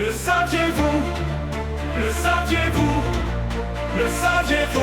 Le saviez-vous? Le saviez-vous? Le saviez-vous?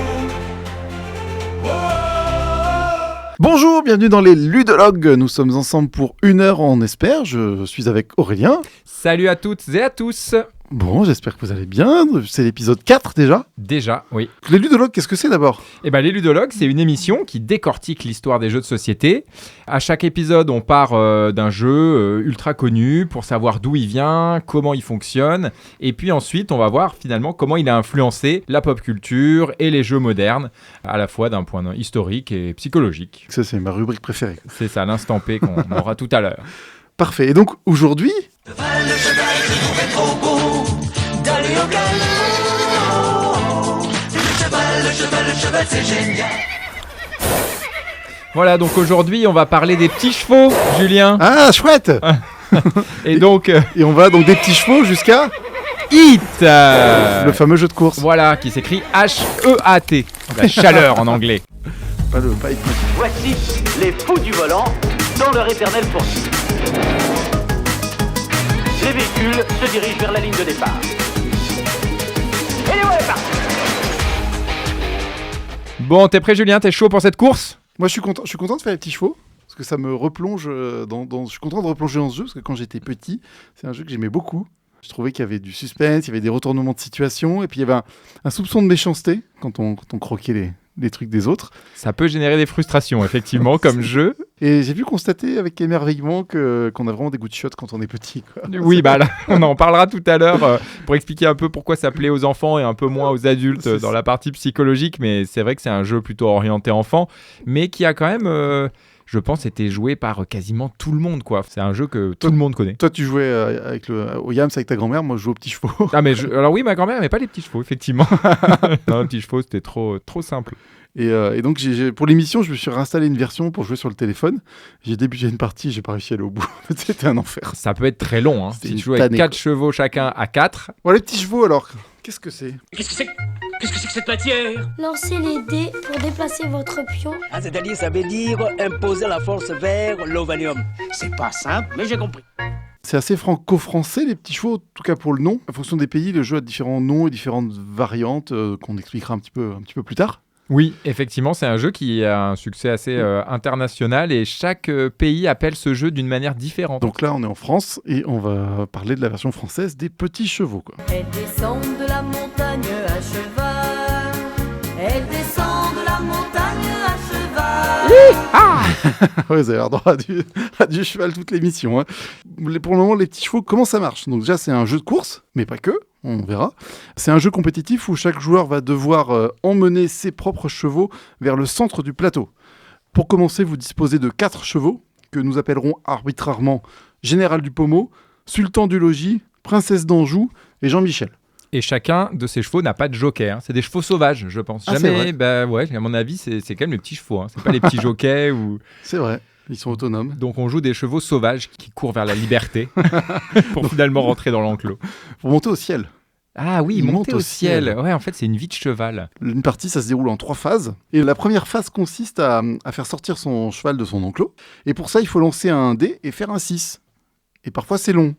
Oh, oh, oh. Bonjour, bienvenue dans les Ludologues. Nous sommes ensemble pour 1 heure, on espère. Je suis avec Aurélien. Salut à toutes et à tous. Bon, j'espère que vous allez bien. C'est l'épisode 4 déjà. Déjà, oui. Les Ludologues, qu'est-ce que c'est d'abord? Les Ludologues, c'est une émission qui décortique l'histoire des jeux de société. À chaque épisode, on part d'un jeu ultra connu pour savoir d'où il vient, comment il fonctionne. Et puis ensuite, on va voir finalement comment il a influencé la pop culture et les jeux modernes, à la fois d'un point de vue historique et psychologique. Ça, c'est ma rubrique préférée. C'est ça, l'instant P qu'on aura tout à l'heure. Parfait. Et donc, aujourd'hui... Le cheval, je trouvais trop beau d'aller au galop. Le cheval, c'est génial. Voilà, donc aujourd'hui, on va parler des petits chevaux, Julien. Ah, chouette. Et donc... Et on va donc des petits chevaux jusqu'à... Hit Le fameux jeu de course. Voilà, qui s'écrit H-E-A-T. La chaleur en anglais. Pas hypnotique. Voici les fous du volant dans leur éternelle poursuite. Les véhicules se dirigent vers la ligne de départ. Et les voilà partis. Bon, t'es prêt, Julien? T'es chaud pour cette course? Moi, je suis content de faire les petits chevaux. Parce que ça me replonge je suis content de replonger dans ce jeu. Parce que quand j'étais petit, c'est un jeu que j'aimais beaucoup. Je trouvais qu'il y avait du suspense, il y avait des retournements de situation. Et puis, il y avait un soupçon de méchanceté quand on croquait les trucs des autres. Ça peut générer des frustrations, effectivement, comme jeu. Et j'ai pu constater avec émerveillement qu'on a vraiment des goûts de chiottes quand on est petit, quoi. Oui, bah là, on en parlera tout à l'heure pour expliquer un peu pourquoi ça plaît aux enfants et un peu moins aux adultes dans la partie psychologique. Mais c'est vrai que c'est un jeu plutôt orienté enfant, mais qui a quand même, je pense, été joué par quasiment tout le monde, quoi. C'est un jeu que tout le monde connaît. Toi, tu jouais au Yams avec ta grand-mère, moi je joue aux petits chevaux. Ah, alors oui, ma grand-mère n'aimait pas les petits chevaux, effectivement. Non, les petits chevaux, c'était trop simple. Et donc, pour l'émission, je me suis réinstallé une version pour jouer sur le téléphone. J'ai débuté une partie, j'ai pas réussi à aller au bout. C'était un enfer. Ça peut être très long, hein. Si tu joues avec 4 chevaux chacun à 4. Bon, les petits chevaux, alors, qu'est-ce que c'est? Qu'est-ce que c'est que cette matière? Lancez les dés pour déplacer votre pion. Ah, c'est-à-dire, ça veut dire imposer la force vers l'ovalium. C'est pas simple, mais j'ai compris. C'est assez franco-français, les petits chevaux, en tout cas pour le nom. En fonction des pays, le jeu a différents noms et différentes variantes qu'on expliquera un petit peu plus tard. Oui, effectivement, c'est un jeu qui a un succès assez international et chaque pays appelle ce jeu d'une manière différente. Donc là, on est en France et on va parler de la version française des petits chevaux, quoi. Elle descend de la montagne à cheval. Elle descend de la montagne à cheval. Ouais, vous avez l'air droit à du cheval toute l'émission, hein. Pour le moment, les petits chevaux, comment ça marche? Donc déjà, c'est un jeu de course, mais pas que. On verra. C'est un jeu compétitif où chaque joueur va devoir emmener ses propres chevaux vers le centre du plateau. Pour commencer, vous disposez de 4 chevaux que nous appellerons arbitrairement Général du Pommeau, Sultan du Logis, Princesse d'Anjou et Jean-Michel. Et chacun de ces chevaux n'a pas de jockey, hein. C'est des chevaux sauvages, je pense. Ah, jamais, ouais, à mon avis, c'est quand même les petits chevaux, hein. C'est pas les petits jockeys ou... C'est vrai, ils sont autonomes. Donc on joue des chevaux sauvages qui courent vers la liberté pour finalement rentrer dans l'enclos. Pour monter au ciel. Ah oui, Ils monter montent au au ciel. ciel. Ouais, en fait, c'est une vie de cheval. Une partie, ça se déroule en 3 phases. Et la première phase consiste à faire sortir son cheval de son enclos. Et pour ça, il faut lancer un dé et faire un 6. Et parfois, c'est long.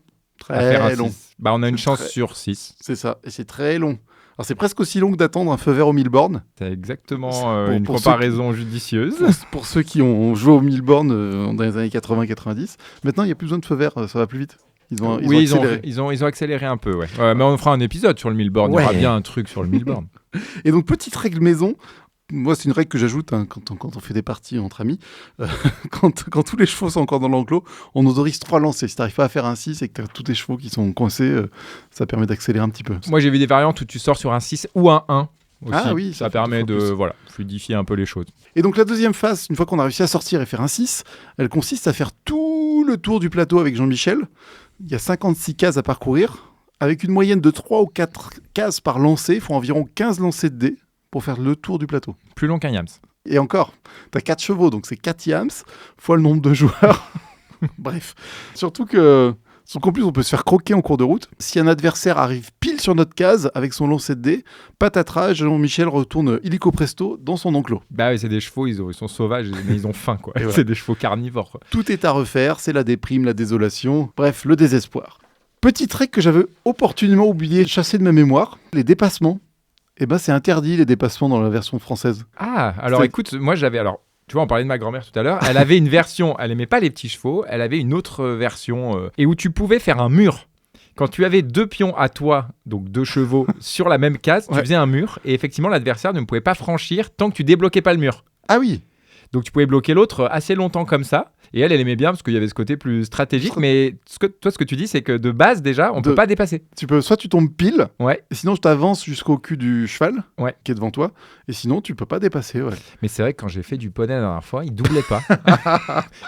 À faire un Très long. 6. Bah, on a une C'est chance très- sur 6. C'est ça. Et c'est très long. Alors, c'est presque aussi long que d'attendre un feu vert au 1000 bornes. C'est exactement Pour- une pour comparaison judicieuse. Pour ceux qui ont joué aux 1000 bornes dans les années 80-90. Maintenant, il n'y a plus besoin de feu vert. Ça va plus vite. Ils ont accéléré. ils ont accéléré un peu, ouais. Ouais, mais on fera un épisode sur le 1000 bornes. Il y aura Ouais. bien un truc sur le 1000 bornes. Et donc, petite règle maison. Moi, c'est une règle que j'ajoute quand on fait des parties entre amis. Quand tous les chevaux sont encore dans l'enclos, on autorise 3 lancers. Si tu n'arrives pas à faire un 6 et que tu as tous tes chevaux qui sont coincés, ça permet d'accélérer un petit peu. Moi, j'ai vu des variantes où tu sors sur un 6 ou un 1. Aussi. Ah oui, ça ça fait permet deux fois de fluidifier un peu les choses. Et donc, la deuxième phase, une fois qu'on a réussi à sortir et faire un 6, elle consiste à faire tout le tour du plateau avec Jean-Michel. Il y a 56 cases à parcourir. Avec une moyenne de 3 ou 4 cases par lancer, il faut environ 15 lancers de dés pour faire le tour du plateau. Plus long qu'un Yams. Et encore, t'as 4 chevaux, donc c'est 4 Yams, fois le nombre de joueurs. Bref. Surtout que, qu'en plus, on peut se faire croquer en cours de route. Si un adversaire arrive pile sur notre case avec son lancer de dés, patatras, Jean-Michel retourne illico presto dans son enclos. Bah oui, c'est des chevaux, ils sont sauvages, mais ils ont faim, quoi. Et voilà. C'est des chevaux carnivores, quoi. Tout est à refaire, c'est la déprime, la désolation, bref, le désespoir. Petit trick que j'avais opportunément oublié, chassé de ma mémoire, les dépassements. Eh ben, c'est interdit les dépassements dans la version française. Ah, alors C'est- écoute, moi j'avais... Alors, tu vois, on parlait de ma grand-mère tout à l'heure. Elle avait une version, elle aimait pas les petits chevaux, elle avait une autre version, et où tu pouvais faire un mur. Quand tu avais 2 pions à toi, donc 2 chevaux, sur la même case, tu Ouais. faisais un mur, et effectivement, l'adversaire ne pouvait pas franchir tant que tu débloquais pas le mur. Ah oui. Donc tu pouvais bloquer l'autre assez longtemps comme ça. Et elle aimait bien parce qu'il y avait ce côté plus stratégique. Mais ce que tu dis, c'est que de base, déjà, on peut pas dépasser. Soit tu tombes pile, Ouais. et sinon je t'avance jusqu'au cul du cheval Ouais. qui est devant toi, et sinon tu peux pas dépasser. Ouais. Mais c'est vrai que quand j'ai fait du poney la dernière fois, il doublait pas.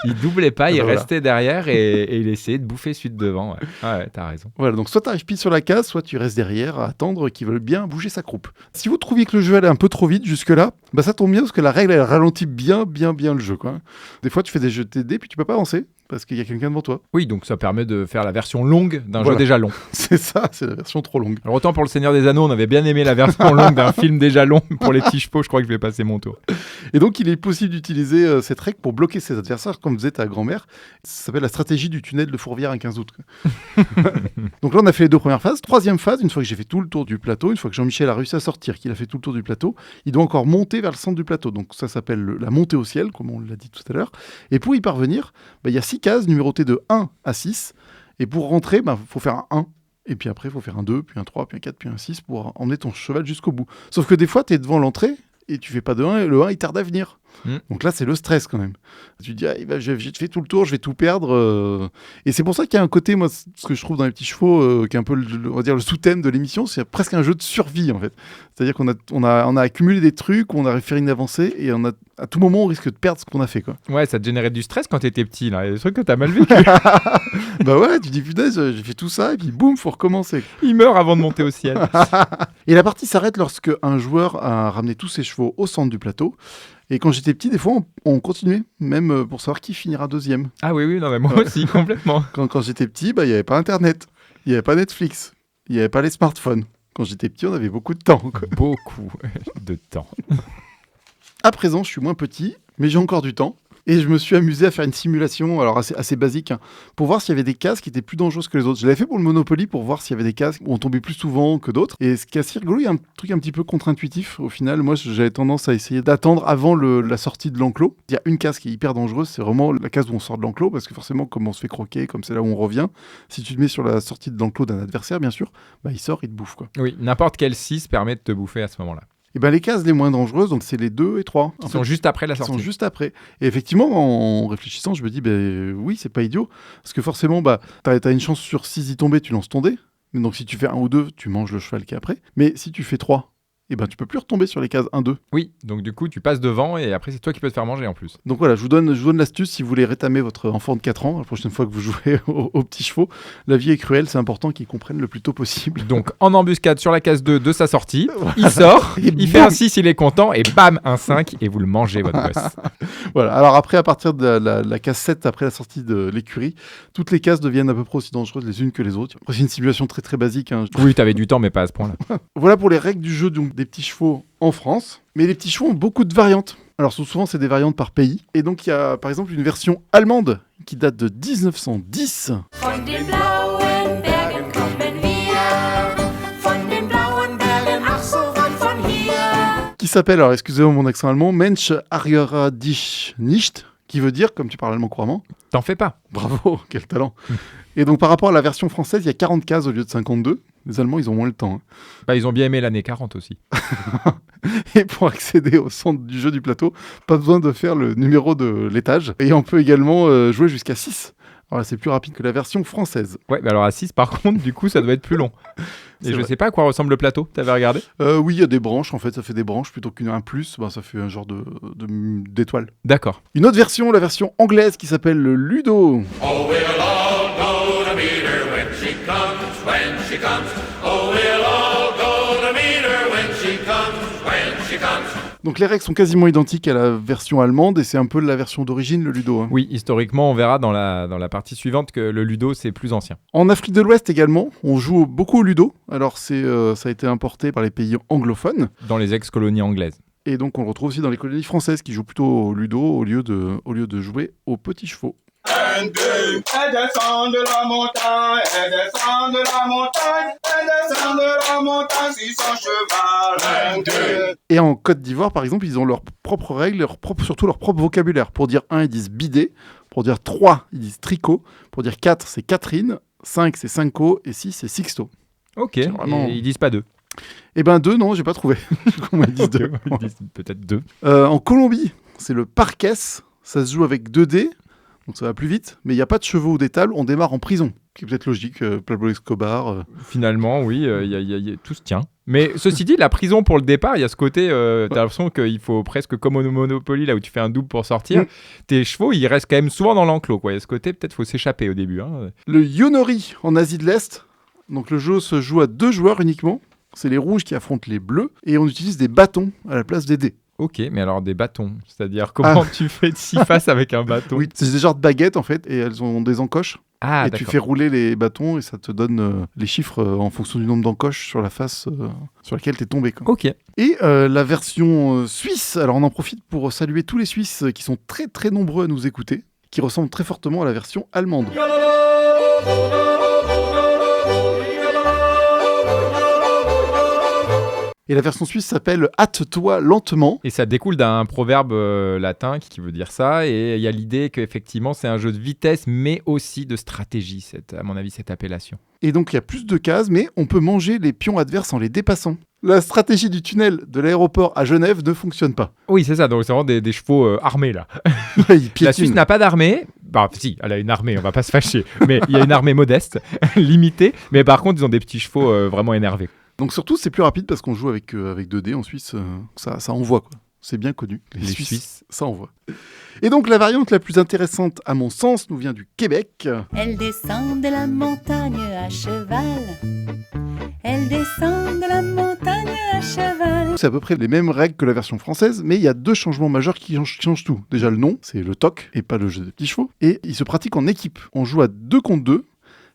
Il doublait pas, il Voilà. restait derrière et il essayait de bouffer celui de devant. Ouais, ouais, t'as raison. Voilà, donc soit tu arrives pile sur la case, soit tu restes derrière à attendre qu'ils veulent bien bouger sa croupe. Si vous trouviez que le jeu allait un peu trop vite jusque-là, bah ça tombe bien parce que la règle elle ralentit bien le jeu, quoi. Des fois tu fais des jeux de TD puis tu peux pas avancer parce qu'il y a quelqu'un devant toi. Oui, donc ça permet de faire la version longue d'un Voilà. jeu déjà long. C'est ça, c'est la version trop longue. Alors autant pour le Seigneur des Anneaux, on avait bien aimé la version longue d'un film déjà long. Pour les petits chevaux, je crois que je vais passer mon tour. Et donc il est possible d'utiliser cette règle pour bloquer ses adversaires comme faisait ta grand-mère. Ça s'appelle la stratégie du tunnel de Fourvière un 15 août. quoi. Donc là on a fait les 2 premières phases. 3e phase, une fois que j'ai fait tout le tour du plateau, une fois que Jean-Michel a réussi à sortir, qu'il a fait tout le tour du plateau, il doit encore monter vers le centre du plateau. Donc ça s'appelle la montée au ciel, comme on l'a dit tout à l'heure. Et pour y parvenir, il y a 6 cases numérotées de 1 à 6. Et pour rentrer, faut faire un 1. Et puis après, il faut faire un 2, puis un 3, puis un 4, puis un 6 pour emmener ton cheval jusqu'au bout. Sauf que des fois, tu es devant l'entrée et tu fais pas de 1 et le 1 il tarde à venir. Donc là, c'est le stress quand même. Tu te dis, j'ai fait tout le tour, je vais tout perdre. Et c'est pour ça qu'il y a un côté, moi, ce que je trouve dans les petits chevaux, qui est un peu, on va dire, le sous-thème de l'émission, c'est presque un jeu de survie en fait. C'est-à-dire qu'on a accumulé des trucs, on a fait une avancée et à tout moment, on risque de perdre ce qu'on a fait, quoi. Ouais, ça te générait du stress quand t'étais petit, là. Il y a des trucs que t'as mal vécu. Bah ouais, tu dis, putain, j'ai fait tout ça et puis boum, faut recommencer. Il meurt avant de monter au ciel. Et la partie s'arrête lorsque un joueur a ramené tous ses chevaux au centre du plateau. Et quand j'étais petit, des fois, on continuait, même pour savoir qui finira 2e. Ah oui, non, mais moi aussi, complètement. Quand j'étais petit, il n'y avait pas Internet, il n'y avait pas Netflix, il n'y avait pas les smartphones. Quand j'étais petit, on avait beaucoup de temps, quoi. Beaucoup de temps. À présent, je suis moins petit, mais j'ai encore du temps. Et je me suis amusé à faire une simulation, alors assez basique, pour voir s'il y avait des cases qui étaient plus dangereuses que les autres. Je l'avais fait pour le Monopoly pour voir s'il y avait des cases où on tombait plus souvent que d'autres. Et ce qui est assez rigolo, il y a un truc un petit peu contre-intuitif au final. Moi, j'avais tendance à essayer d'attendre avant la sortie de l'enclos. Il y a une case qui est hyper dangereuse, c'est vraiment la case où on sort de l'enclos, parce que forcément, comme on se fait croquer, comme c'est là où on revient, si tu te mets sur la sortie de l'enclos d'un adversaire, bien sûr, il sort, il te bouffe, quoi. Oui, n'importe quel 6 permet de te bouffer à ce moment-là. Et les cases les moins dangereuses, donc c'est les 2 et 3. Ils sont juste après la Ils sortie. sont juste après. Et effectivement, en réfléchissant, je me dis, oui, c'est pas idiot. Parce que forcément, t'as une chance sur 6 d'y tomber, tu lances ton dé. Donc si tu fais 1 ou 2, tu manges le cheval qui est après. Mais si tu fais 3, tu peux plus retomber sur les cases 1, 2. Oui, donc du coup, tu passes devant et après, c'est toi qui peux te faire manger en plus. Donc voilà, je vous donne l'astuce si vous voulez rétamer votre enfant de 4 ans, la prochaine fois que vous jouez aux petits chevaux. La vie est cruelle, c'est important qu'ils comprennent le plus tôt possible. Donc, en embuscade sur la case 2 de sa sortie, il sort, Et il fait boum. un 6, il est content, et bam, un 5, et vous le mangez, votre gosse. Voilà, alors après, à partir de la case 7, après la sortie de l'écurie, toutes les cases deviennent à peu près aussi dangereuses les unes que les autres. Après, c'est une simulation très très basique, hein. Oui, t'avais du temps, mais pas à ce point-là. Voilà pour les règles du jeu donc, des petits chevaux en France. Mais les petits chevaux ont beaucoup de variantes. Alors souvent, c'est des variantes par pays. Et donc, il y a par exemple une version allemande qui date de 1910. Von den blauen Bergen kommen wir, von den blauen Bergen, ach so weit von hier. Qui s'appelle, alors excusez-moi mon accent allemand, Mensch ärgere dich nicht, qui veut dire, comme tu parles allemand couramment, T'en fais pas. bravo, quel talent. Et donc par rapport à la version française, il y a 40 cases au lieu de 52. Les Allemands, ils ont moins le temps, hein. Ils ont bien aimé l'année 40 aussi. Et pour accéder au centre du jeu du plateau, pas besoin de faire le numéro de l'étage. Et on peut également jouer jusqu'à 6. Alors là, c'est plus rapide que la version française. Ouais, mais alors à 6, par contre, du coup, ça doit être plus long. C'est Et je vrai. sais pas à quoi ressemble le plateau, t'avais regardé? Oui, il y a des branches, en fait, ça fait des branches plutôt qu'un plus, ça fait un genre d'étoile. D'accord. Une autre version, la version anglaise qui s'appelle le Ludo. Oh, we'll all go to meet her when she comes, when she comes. Oh, we'll all go to meet her when she comes, when she comes. Donc les règles sont quasiment identiques à la version allemande et c'est un peu la version d'origine, le Ludo, hein. Oui, historiquement, on verra dans la partie suivante que le Ludo, c'est plus ancien. En Afrique de l'Ouest également, on joue beaucoup au Ludo. Alors ça a été importé par les pays anglophones. Dans les ex-colonies anglaises. Et donc on le retrouve aussi dans les colonies françaises qui jouent plutôt au Ludo au lieu de jouer aux petits chevaux. 22. Elle descend de la montagne, elle descend de la montagne, elle descend de la montagne sur son cheval. 22. Et en Côte d'Ivoire, par exemple, ils ont leurs propres règles, surtout leur propre vocabulaire. Pour dire 1, ils disent bidet. Pour dire 3, ils disent tricot. Pour dire 4, c'est Catherine. 5, c'est cinco. Et 6, c'est sixto. Ok, vraiment- et ils disent pas 2. Eh ben 2, non, j'ai pas trouvé. Comment ils disent 2 Ils disent peut-être 2. En Colombie, c'est le parques. Ça se joue avec 2 dés. Donc ça va plus vite. Mais il n'y a pas de chevaux ou d'étable. On démarre en prison. Ce qui est peut-être logique. Pablo Escobar. Finalement, oui, tout se tient. Mais ceci dit, la prison pour le départ, il y a ce côté, t'as l'impression qu'il faut presque comme au Monopoly, là où tu fais un double pour sortir, tes chevaux, ils restent quand même souvent dans l'enclos, quoi. Il y a ce côté, peut-être faut s'échapper au début. Hein. Le Yonori en Asie de l'Est. Donc le jeu se joue à 2 joueurs uniquement. C'est les rouges qui affrontent les bleus. Et on utilise des bâtons à la place des dés. Ok, mais alors des bâtons, c'est-à-dire comment tu fais de 6 faces avec un bâton? Oui, c'est des genres de baguettes en fait. Et elles ont des encoches. Ah, et tu fais rouler les bâtons et ça te donne les chiffres en fonction du nombre d'encoches sur la face sur laquelle tu es tombé. Quoi. Ok. Et la version suisse, alors on en profite pour saluer tous les Suisses qui sont très très nombreux à nous écouter, qui ressemblent très fortement à la version allemande. Et la version suisse s'appelle « Hâte-toi lentement ». Et ça découle d'un proverbe latin qui veut dire ça. Et il y a l'idée qu'effectivement, c'est un jeu de vitesse, mais aussi de stratégie, à mon avis, cette appellation. Et donc, il y a plus de cases, mais on peut manger les pions adverses en les dépassant. La stratégie du tunnel de l'aéroport à Genève ne fonctionne pas. Oui, c'est ça. Donc, c'est vraiment des chevaux armés, là. Ils La piétinent. Suisse n'a pas d'armée. Bah, si, elle a une armée, on va pas se fâcher. Mais il y a une armée modeste, limitée. Mais par contre, ils ont des petits chevaux vraiment énervés. Donc surtout, c'est plus rapide parce qu'on joue avec 2 dés en Suisse. Ça envoie, quoi. C'est bien connu. Les Suisses, ça envoie. Et donc, la variante la plus intéressante, à mon sens, nous vient du Québec. Elle descend de la montagne à cheval. Elle descend de la montagne à cheval. C'est à peu près les mêmes règles que la version française, mais il y a 2 changements majeurs qui changent tout. Déjà, le nom, c'est le toc et pas le jeu des petits chevaux. Et il se pratique en équipe. On joue à 2 contre 2.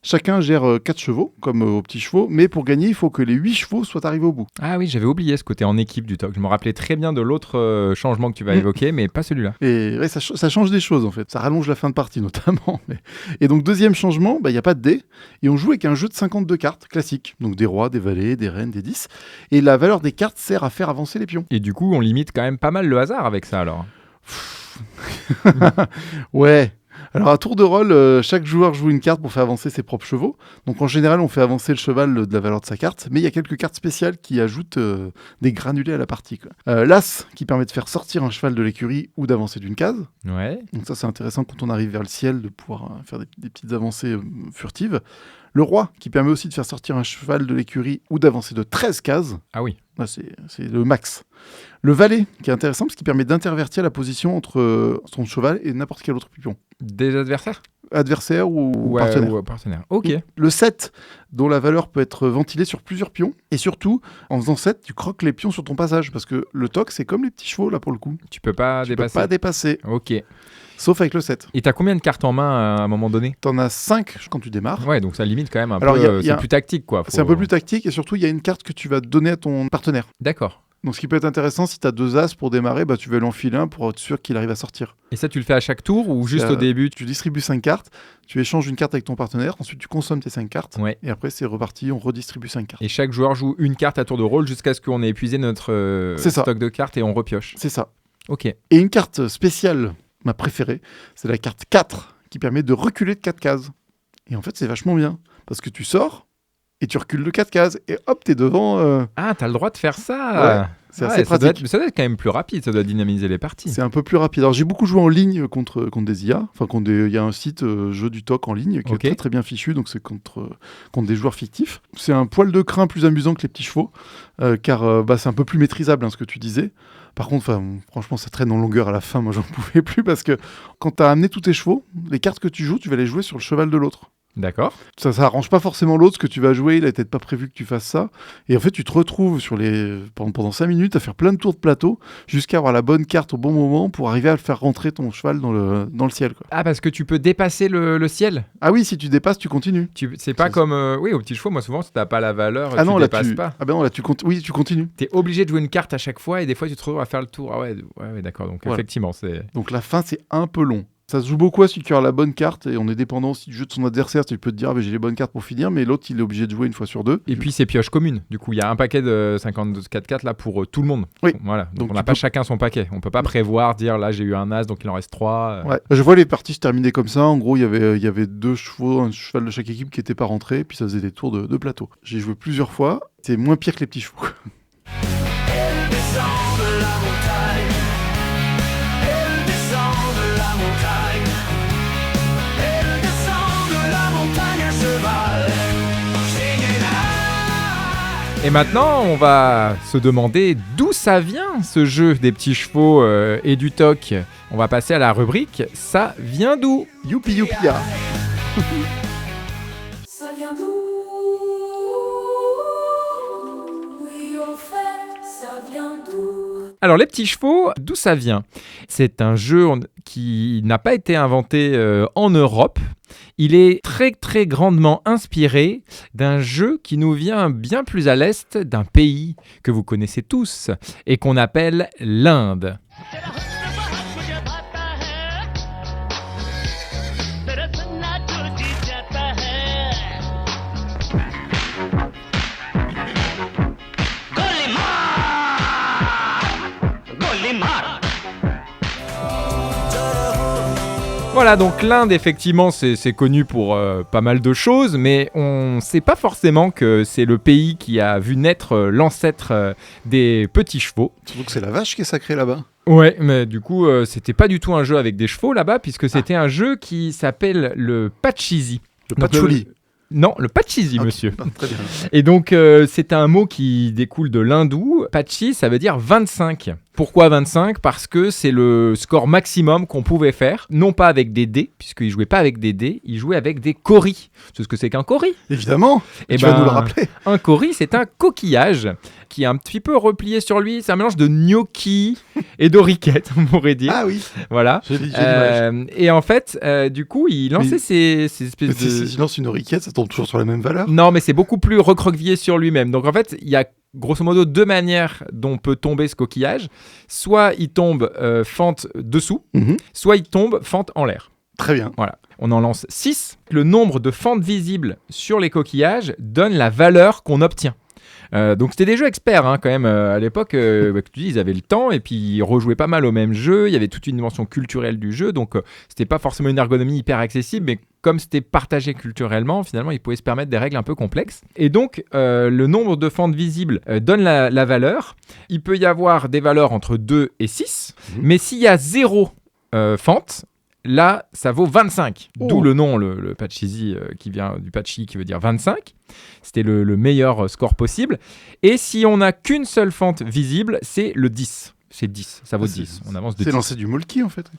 Chacun gère 4 chevaux, comme aux petits chevaux, mais pour gagner, il faut que les 8 chevaux soient arrivés au bout. Ah oui, j'avais oublié ce côté en équipe du TOC. Je me rappelais très bien de l'autre changement que tu vas évoquer, mais pas celui-là. Et ouais, ça change des choses, en fait. Ça rallonge la fin de partie, notamment. Et donc, deuxième changement, il n'y a pas de dés, et on joue avec un jeu de 52 cartes classique. Donc, des rois, des valets, des reines, des 10. Et la valeur des cartes sert à faire avancer les pions. Et du coup, on limite quand même pas mal le hasard avec ça, alors. Ouais. Alors à tour de rôle, chaque joueur joue une carte pour faire avancer ses propres chevaux. Donc en général, on fait avancer le cheval de la valeur de sa carte, mais il y a quelques cartes spéciales qui ajoutent des granulés à la partie. Quoi. L'as, qui permet de faire sortir un cheval de l'écurie ou d'avancer d'une case. Ouais. Donc ça, c'est intéressant quand on arrive vers le ciel de pouvoir faire des petites avancées furtives. Le roi, qui permet aussi de faire sortir un cheval de l'écurie ou d'avancer de 13 cases. Ah oui. Là, c'est le max. Le valet, qui est intéressant parce qu'il permet d'intervertir la position entre son cheval et n'importe quel autre pion. Des adversaires? Adversaire ou Ouais, partenaire. ou partenaire. Ok. Le 7, dont la valeur peut être ventilée sur plusieurs pions. Et surtout, en faisant 7, tu croques les pions sur ton passage. Parce que le toc, c'est comme les petits chevaux, là, pour le coup. Tu peux pas Tu dépasser. peux pas dépasser. Ok. Sauf avec le 7. Et t'as combien de cartes en main à un moment donné? T'en as 5 quand tu démarres. Ouais, donc ça limite quand même un Alors, peu. y a C'est plus tactique, quoi. C'est un peu plus tactique. Et surtout, il y a une carte que tu vas donner à ton partenaire. D'accord. Donc, ce qui peut être intéressant, si tu as 2 as pour démarrer, tu vas l'enfiler un pour être sûr qu'il arrive à sortir. Et ça, tu le fais à chaque tour ou juste au début? Tu distribues 5 cartes, tu échanges une carte avec ton partenaire, ensuite tu consommes tes 5 cartes, Ouais. et après c'est reparti, on redistribue 5 cartes. Et chaque joueur joue une carte à tour de rôle jusqu'à ce qu'on ait épuisé notre C'est ça. stock de cartes et on repioche. C'est ça. Ok. Et une carte spéciale, ma préférée, c'est la carte 4, qui permet de reculer de 4 cases. Et en fait, c'est vachement bien, parce que tu sors, et tu recules de 4 cases, et hop, t'es devant... Ah, t'as le droit de faire ça. Ouais, c'est assez pratique. Ça doit être quand même plus rapide, ça doit dynamiser les parties. C'est un peu plus rapide. Alors j'ai beaucoup joué en ligne contre des IA, enfin il y a un site jeu du TOC en ligne qui est très très bien fichu, donc c'est contre des joueurs fictifs. C'est un poil de crin plus amusant que les petits chevaux, car c'est un peu plus maîtrisable, ce que tu disais. Par contre, franchement, ça traîne en longueur à la fin, moi j'en pouvais plus, parce que quand t'as amené tous tes chevaux, les cartes que tu joues, tu vas les jouer sur le cheval de l'autre. D'accord. Ça arrange pas forcément l'autre, ce que tu vas jouer, il a peut-être pas prévu que tu fasses ça. Et en fait, tu te retrouves pendant 5 minutes à faire plein de tours de plateau jusqu'à avoir la bonne carte au bon moment pour arriver à faire rentrer ton cheval dans le ciel. Quoi. Ah, parce que tu peux dépasser le ciel? Ah oui, si tu dépasses, tu continues. C'est pas comme... oui, au petit chevaux, moi souvent, si t'as pas la valeur, tu dépasses pas. Ah ben non, là, tu continues. T'es obligé de jouer une carte à chaque fois et des fois, tu te retrouves à faire le tour. Ah ouais, d'accord. Donc voilà. effectivement, c'est... Donc la fin, c'est un peu long. Ça se joue beaucoup à celui qui a la bonne carte et on est dépendant aussi du jeu de son adversaire. Tu peux te dire, j'ai les bonnes cartes pour finir, mais l'autre, il est obligé de jouer une fois sur deux. Et puis c'est pioche commune. Du coup, il y a un paquet de 54 cartes là pour tout le monde. Oui. Voilà. Donc Donc on n'a tu pas peux- chacun son paquet. On peut pas prévoir, dire là j'ai eu un as donc il en reste 3. Ouais. Je vois les parties se terminer comme ça. En gros, il y avait 2 chevaux, un cheval de chaque équipe qui n'était pas rentré, puis ça faisait des tours de plateau. J'ai joué plusieurs fois. C'est moins pire que les petits chevaux. Elle descend de la montagne. Elle descend de la montagne. Elle descend de la montagne à cheval. Et maintenant, on va se demander d'où ça vient ce jeu des petits chevaux et du toc. On va passer à la rubrique ça vient d'où? Youpi youpi ya. Ça vient d'où? Oui, au fait, ça vient d'où? Alors les petits chevaux, d'où ça vient? C'est un jeu qui n'a pas été inventé en Europe. Il est très très grandement inspiré d'un jeu qui nous vient bien plus à l'est d'un pays que vous connaissez tous et qu'on appelle l'Inde. Voilà, donc l'Inde, effectivement, c'est connu pour pas mal de choses, mais on ne sait pas forcément que c'est le pays qui a vu naître l'ancêtre des petits chevaux. Surtout que c'est la vache qui est sacrée là-bas. Ouais, mais du coup, c'était pas du tout un jeu avec des chevaux là-bas, puisque c'était un jeu qui s'appelle le Pachisi. Le Donc, patchouli. Non, le Pachisi, Ok, monsieur. Très bien. Et donc, c'est un mot qui découle de l'hindou. Pachi, ça veut dire 25. Pourquoi 25 ? Parce que c'est le score maximum qu'on pouvait faire, non pas avec des dés, puisqu'il jouait pas avec des dés, il jouait avec des coris. Tu sais ce que c'est qu'un cori ? Évidemment. Eh Tu vas ben, nous le rappeler. Un cori, c'est un coquillage qui est un petit peu replié sur lui. C'est un mélange de gnocchi et d'oriquette, on pourrait dire. Ah oui. Voilà. J'ai l'image. Et en fait, du coup, il lançait Mais- ces espèces Mais de... si tu lances une oriquette, ça tombe toujours sur la même valeur. Non, mais c'est beaucoup plus recroquevillé sur lui-même. Donc en fait, il y a grosso modo 2 manières dont peut tomber ce coquillage. Soit il tombe fente dessous, Mhm. soit il tombe fente en l'air. Très bien. Voilà. On en lance 6. Le nombre de fentes visibles sur les coquillages donne la valeur qu'on obtient. Donc c'était des jeux experts quand même à l'époque. Que tu dis, ils avaient le temps et puis ils rejouaient pas mal au même jeu. Il y avait toute une dimension culturelle du jeu, donc c'était pas forcément une ergonomie hyper accessible, mais comme c'était partagé culturellement, finalement ils pouvaient se permettre des règles un peu complexes. Et donc le nombre de fentes visibles donne la valeur. Il peut y avoir des valeurs entre 2 et 6, mais s'il y a 0 fente, là, ça vaut 25. Oh. D'où le nom, le Pachisi, qui vient du Pachi, qui veut dire 25. C'était le meilleur score possible. Et si on n'a qu'une seule fente visible, c'est le 10. C'est 10, ça vaut Ah, c'est- 10. On avance de C'est 10. lancer du molki en fait.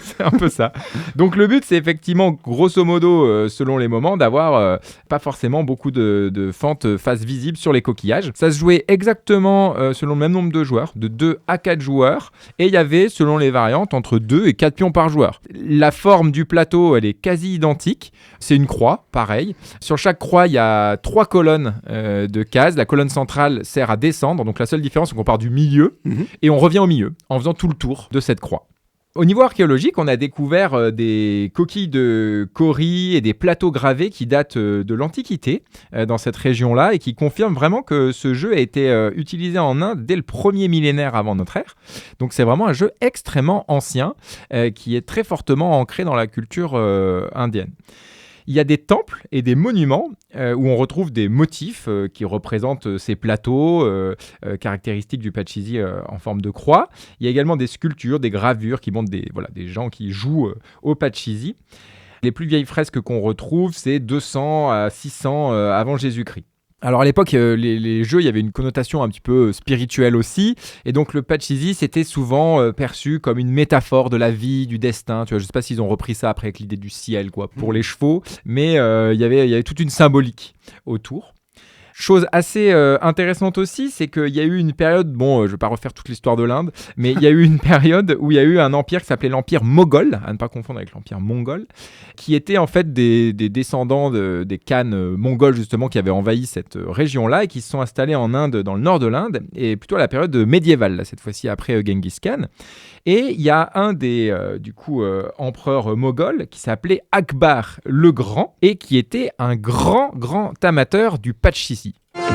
C'est un peu ça. Donc le but, c'est effectivement, grosso modo, selon les moments, d'avoir pas forcément beaucoup de fentes face visible sur les coquillages. Ça se jouait exactement selon le même nombre de joueurs, de 2 à 4 joueurs. Et il y avait, selon les variantes, entre 2 et 4 pions par joueur. La forme du plateau, elle est quasi identique. C'est une croix, pareil. Sur chaque croix, il y a 3 colonnes de cases. La colonne centrale sert à descendre. Donc la seule différence, c'est qu'on part du milieu et on revient au milieu en faisant tout le tour de cette croix. Au niveau archéologique, on a découvert des coquilles de coris et des plateaux gravés qui datent de l'Antiquité dans cette région-là et qui confirment vraiment que ce jeu a été utilisé en Inde dès le 1er millénaire avant notre ère. Donc c'est vraiment un jeu extrêmement ancien qui est très fortement ancré dans la culture indienne. Il y a des temples et des monuments où on retrouve des motifs qui représentent ces plateaux caractéristiques du Pachisi en forme de croix. Il y a également des sculptures, des gravures qui montrent des gens qui jouent au Pachisi. Les plus vieilles fresques qu'on retrouve, c'est 200 à 600 avant Jésus-Christ. Alors à l'époque, les jeux, il y avait une connotation un petit peu spirituelle aussi, et donc le Pachisi, c'était souvent perçu comme une métaphore de la vie, du destin. Tu vois, je sais pas s'ils ont repris ça après avec l'idée du ciel, quoi, pour les chevaux, mais il y avait toute une symbolique autour. Chose assez intéressante aussi, c'est qu'il y a eu une période, bon, je ne vais pas refaire toute l'histoire de l'Inde, mais il y a eu une période où il y a eu un empire qui s'appelait l'empire moghol, à ne pas confondre avec l'empire mongol, qui était en fait des descendants des Khans mongols justement qui avaient envahi cette région-là et qui se sont installés en Inde, dans le nord de l'Inde, et plutôt à la période médiévale, là, cette fois-ci après Genghis Khan. Et il y a un des empereurs moghols qui s'appelait Akbar le Grand et qui était un grand amateur du pachisi.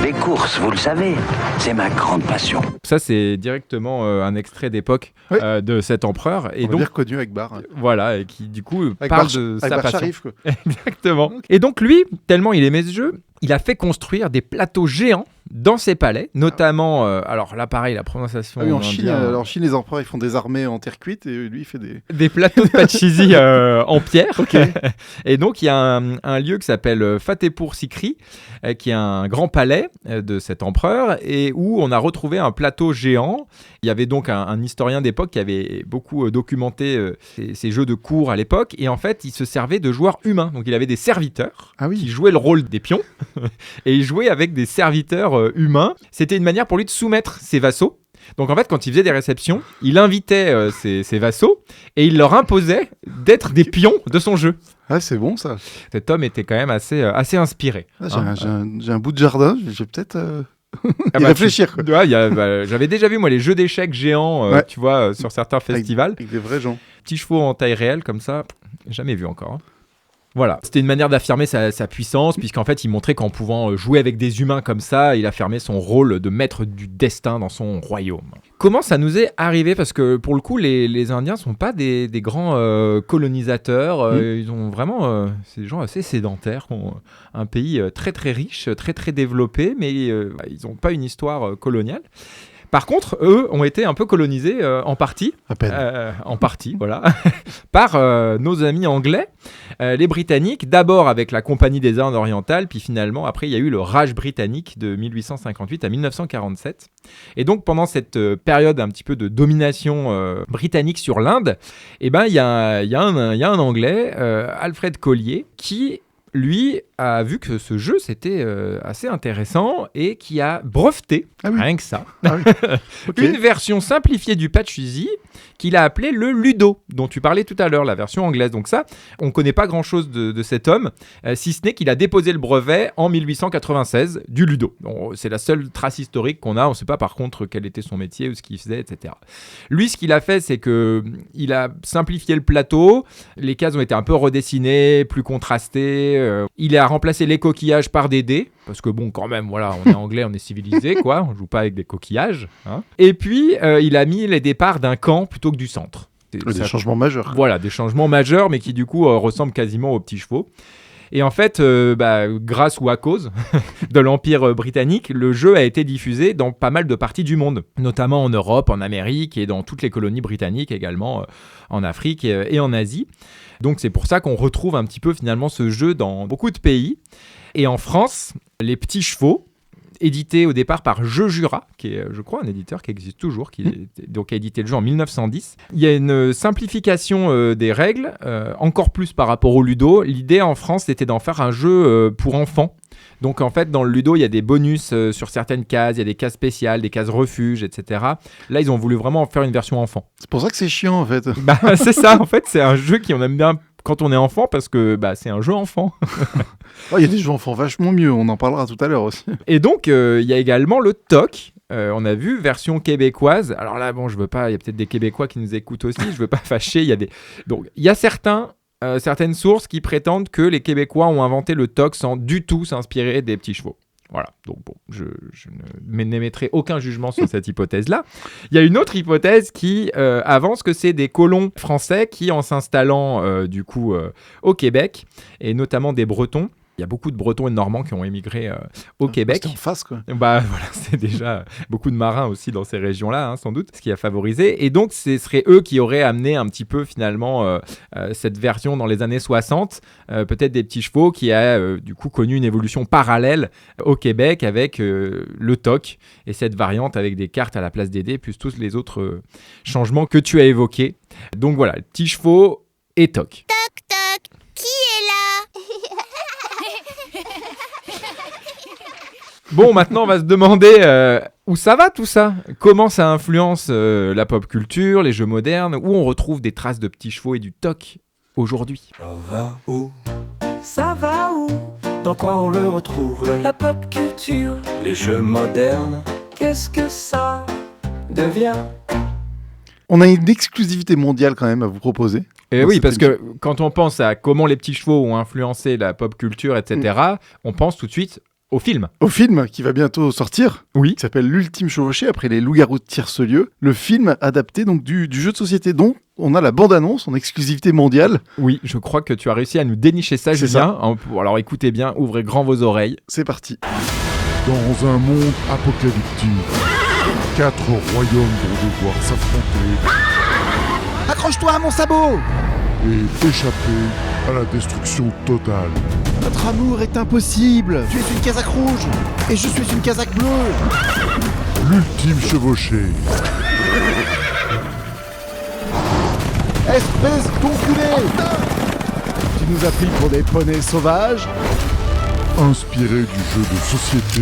Les courses, vous le savez, c'est ma grande passion. Ça, c'est directement un extrait d'époque de cet empereur. Et On va donc, dire connu Akbar. Hein. voilà, et qui du coup Akbar, parle de sa Akbar passion. Sharif, quoi. Exactement. Et donc lui, tellement il aimait ce jeu, il a fait construire des plateaux géants dans ses palais, notamment, alors là pareil, la prononciation... Ah oui, en indien, Chine, les empereurs, ils font des armées en terre cuite et lui, il fait des plateaux de pachisi en pierre. Et donc, il y a un lieu qui s'appelle Fatehpur Sikri, qui est un grand palais de cet empereur, et où on a retrouvé un plateau géant. Il y avait donc un historien d'époque qui avait beaucoup documenté ces jeux de cours à l'époque, et en fait, il se servait de joueurs humains. Donc, il avait des serviteurs qui jouaient le rôle des pions, et il jouait avec des serviteurs humains. C'était une manière pour lui de soumettre ses vassaux. Donc en fait, quand il faisait des réceptions, il invitait ses vassaux et il leur imposait d'être des pions de son jeu. Ah, c'est bon ça. Cet homme était quand même assez inspiré. Ah, j'ai un bout de jardin, j'ai peut-être y bah, réfléchir. Quoi. J'avais déjà vu moi les jeux d'échecs géants, tu vois, sur certains festivals. Avec des vrais gens. Petits chevaux en taille réelle comme ça, jamais vu encore. Hein. Voilà, c'était une manière d'affirmer sa puissance, puisqu'en fait, il montrait qu'en pouvant jouer avec des humains comme ça, il affirmait son rôle de maître du destin dans son royaume. Comment ça nous est arrivé ? Parce que pour le coup, les Indiens sont pas des grands colonisateurs. Ils ont vraiment, c'est des gens assez sédentaires, qui ont un pays très très riche, très très développé, mais ils n'ont pas une histoire coloniale. Par contre, eux ont été un peu colonisés en partie, voilà, par nos amis anglais, les Britanniques, d'abord avec la Compagnie des Indes orientales, puis finalement, après, il y a eu le Raj britannique de 1858 à 1947. Et donc, pendant cette période un petit peu de domination britannique sur l'Inde, il y a un Anglais, Alfred Collier, qui... lui a vu que ce jeu c'était assez intéressant et qui a breveté, rien que ça, une version simplifiée du pachisi qu'il a appelé le Ludo, dont tu parlais tout à l'heure, la version anglaise. Donc ça, on ne connaît pas grand-chose de cet homme, si ce n'est qu'il a déposé le brevet en 1896 du Ludo. Donc, c'est la seule trace historique qu'on a, on ne sait pas par contre quel était son métier ou ce qu'il faisait, etc. Lui, ce qu'il a fait, c'est qu'il a simplifié le plateau, les cases ont été un peu redessinées, plus contrastées, il a remplacé les coquillages par des dés, parce que bon, quand même, voilà, on est anglais, on est civilisé, quoi, on joue pas avec des coquillages. Hein. Et puis, il a mis les départs d'un camp plutôt que du centre. Des changements majeurs. Voilà, des changements majeurs, mais qui du coup ressemblent quasiment aux petits chevaux. Et en fait, grâce ou à cause de l'Empire britannique, le jeu a été diffusé dans pas mal de parties du monde, notamment en Europe, en Amérique et dans toutes les colonies britanniques également, en Afrique et en Asie. Donc c'est pour ça qu'on retrouve un petit peu finalement ce jeu dans beaucoup de pays. Et en France, les petits chevaux, édité au départ par Jeux Jura, qui est, je crois, un éditeur qui existe toujours, qui a édité le jeu en 1910. Il y a une simplification des règles, encore plus par rapport au Ludo. L'idée en France, c'était d'en faire un jeu pour enfants. Donc en fait, dans le Ludo, il y a des bonus sur certaines cases, il y a des cases spéciales, des cases refuges, etc. Là, ils ont voulu vraiment en faire une version enfant. C'est pour ça que c'est chiant, en fait. C'est ça, en fait, c'est un jeu qu'on aime bien quand on est enfant, parce que c'est un jeu enfant. Il y a des jeux enfants vachement mieux, on en parlera tout à l'heure aussi. Et donc, il y a également le TOC. On a vu, version québécoise. Alors là, bon, je veux pas, il y a peut-être des Québécois qui nous écoutent aussi, je veux pas fâcher. Donc, il y a certaines sources qui prétendent que les Québécois ont inventé le TOC sans du tout s'inspirer des petits chevaux. Voilà, donc bon, je n'émettrai aucun jugement sur cette hypothèse-là. Il y a une autre hypothèse qui avance que c'est des colons français qui, en s'installant au Québec, et notamment des Bretons, il y a beaucoup de Bretons et de Normands qui ont émigré au Québec. C'était en face, quoi. Voilà, c'est déjà beaucoup de marins aussi dans ces régions-là, sans doute, ce qui a favorisé. Et donc, ce seraient eux qui auraient amené un petit peu, finalement, cette version dans les années 60, peut-être des petits chevaux, qui a, connu une évolution parallèle au Québec avec le TOC et cette variante avec des cartes à la place des dés, plus tous les autres changements que tu as évoqués. Donc voilà, petits chevaux et TOC. Toc, toc, qui est là? Bon, maintenant, on va se demander où ça va tout ça. Comment ça influence la pop culture, les jeux modernes, où on retrouve des traces de petits chevaux et du toc aujourd'hui. Ça va où? Ça va où? Dans quoi on le retrouve? La pop culture, les jeux modernes, qu'est-ce que ça devient? On a une exclusivité mondiale quand même à vous proposer. Et dans oui, cette parce émission. que quand on pense à comment les petits chevaux ont influencé la pop culture, etc., on pense tout de suite au film. Au film qui va bientôt sortir, Oui. qui s'appelle L'Ultime Chevauché, après les loups-garous de Tierce-Lieu, le film adapté donc du jeu de société dont on a la bande-annonce en exclusivité mondiale. Oui, je crois que tu as réussi à nous dénicher ça, C'est Julien. Alors écoutez bien, ouvrez grand vos oreilles. C'est parti. Dans un monde apocalyptique, 4 royaumes vont devoir s'affronter Accroche-toi à mon sabot! et échapper à la destruction totale. Notre amour est impossible! Tu es une casaque rouge et je suis une casaque bleue! L'ultime chevauché. Espèce d'enculé! Tu nous as pris pour des poneys sauvages? Inspiré du jeu de société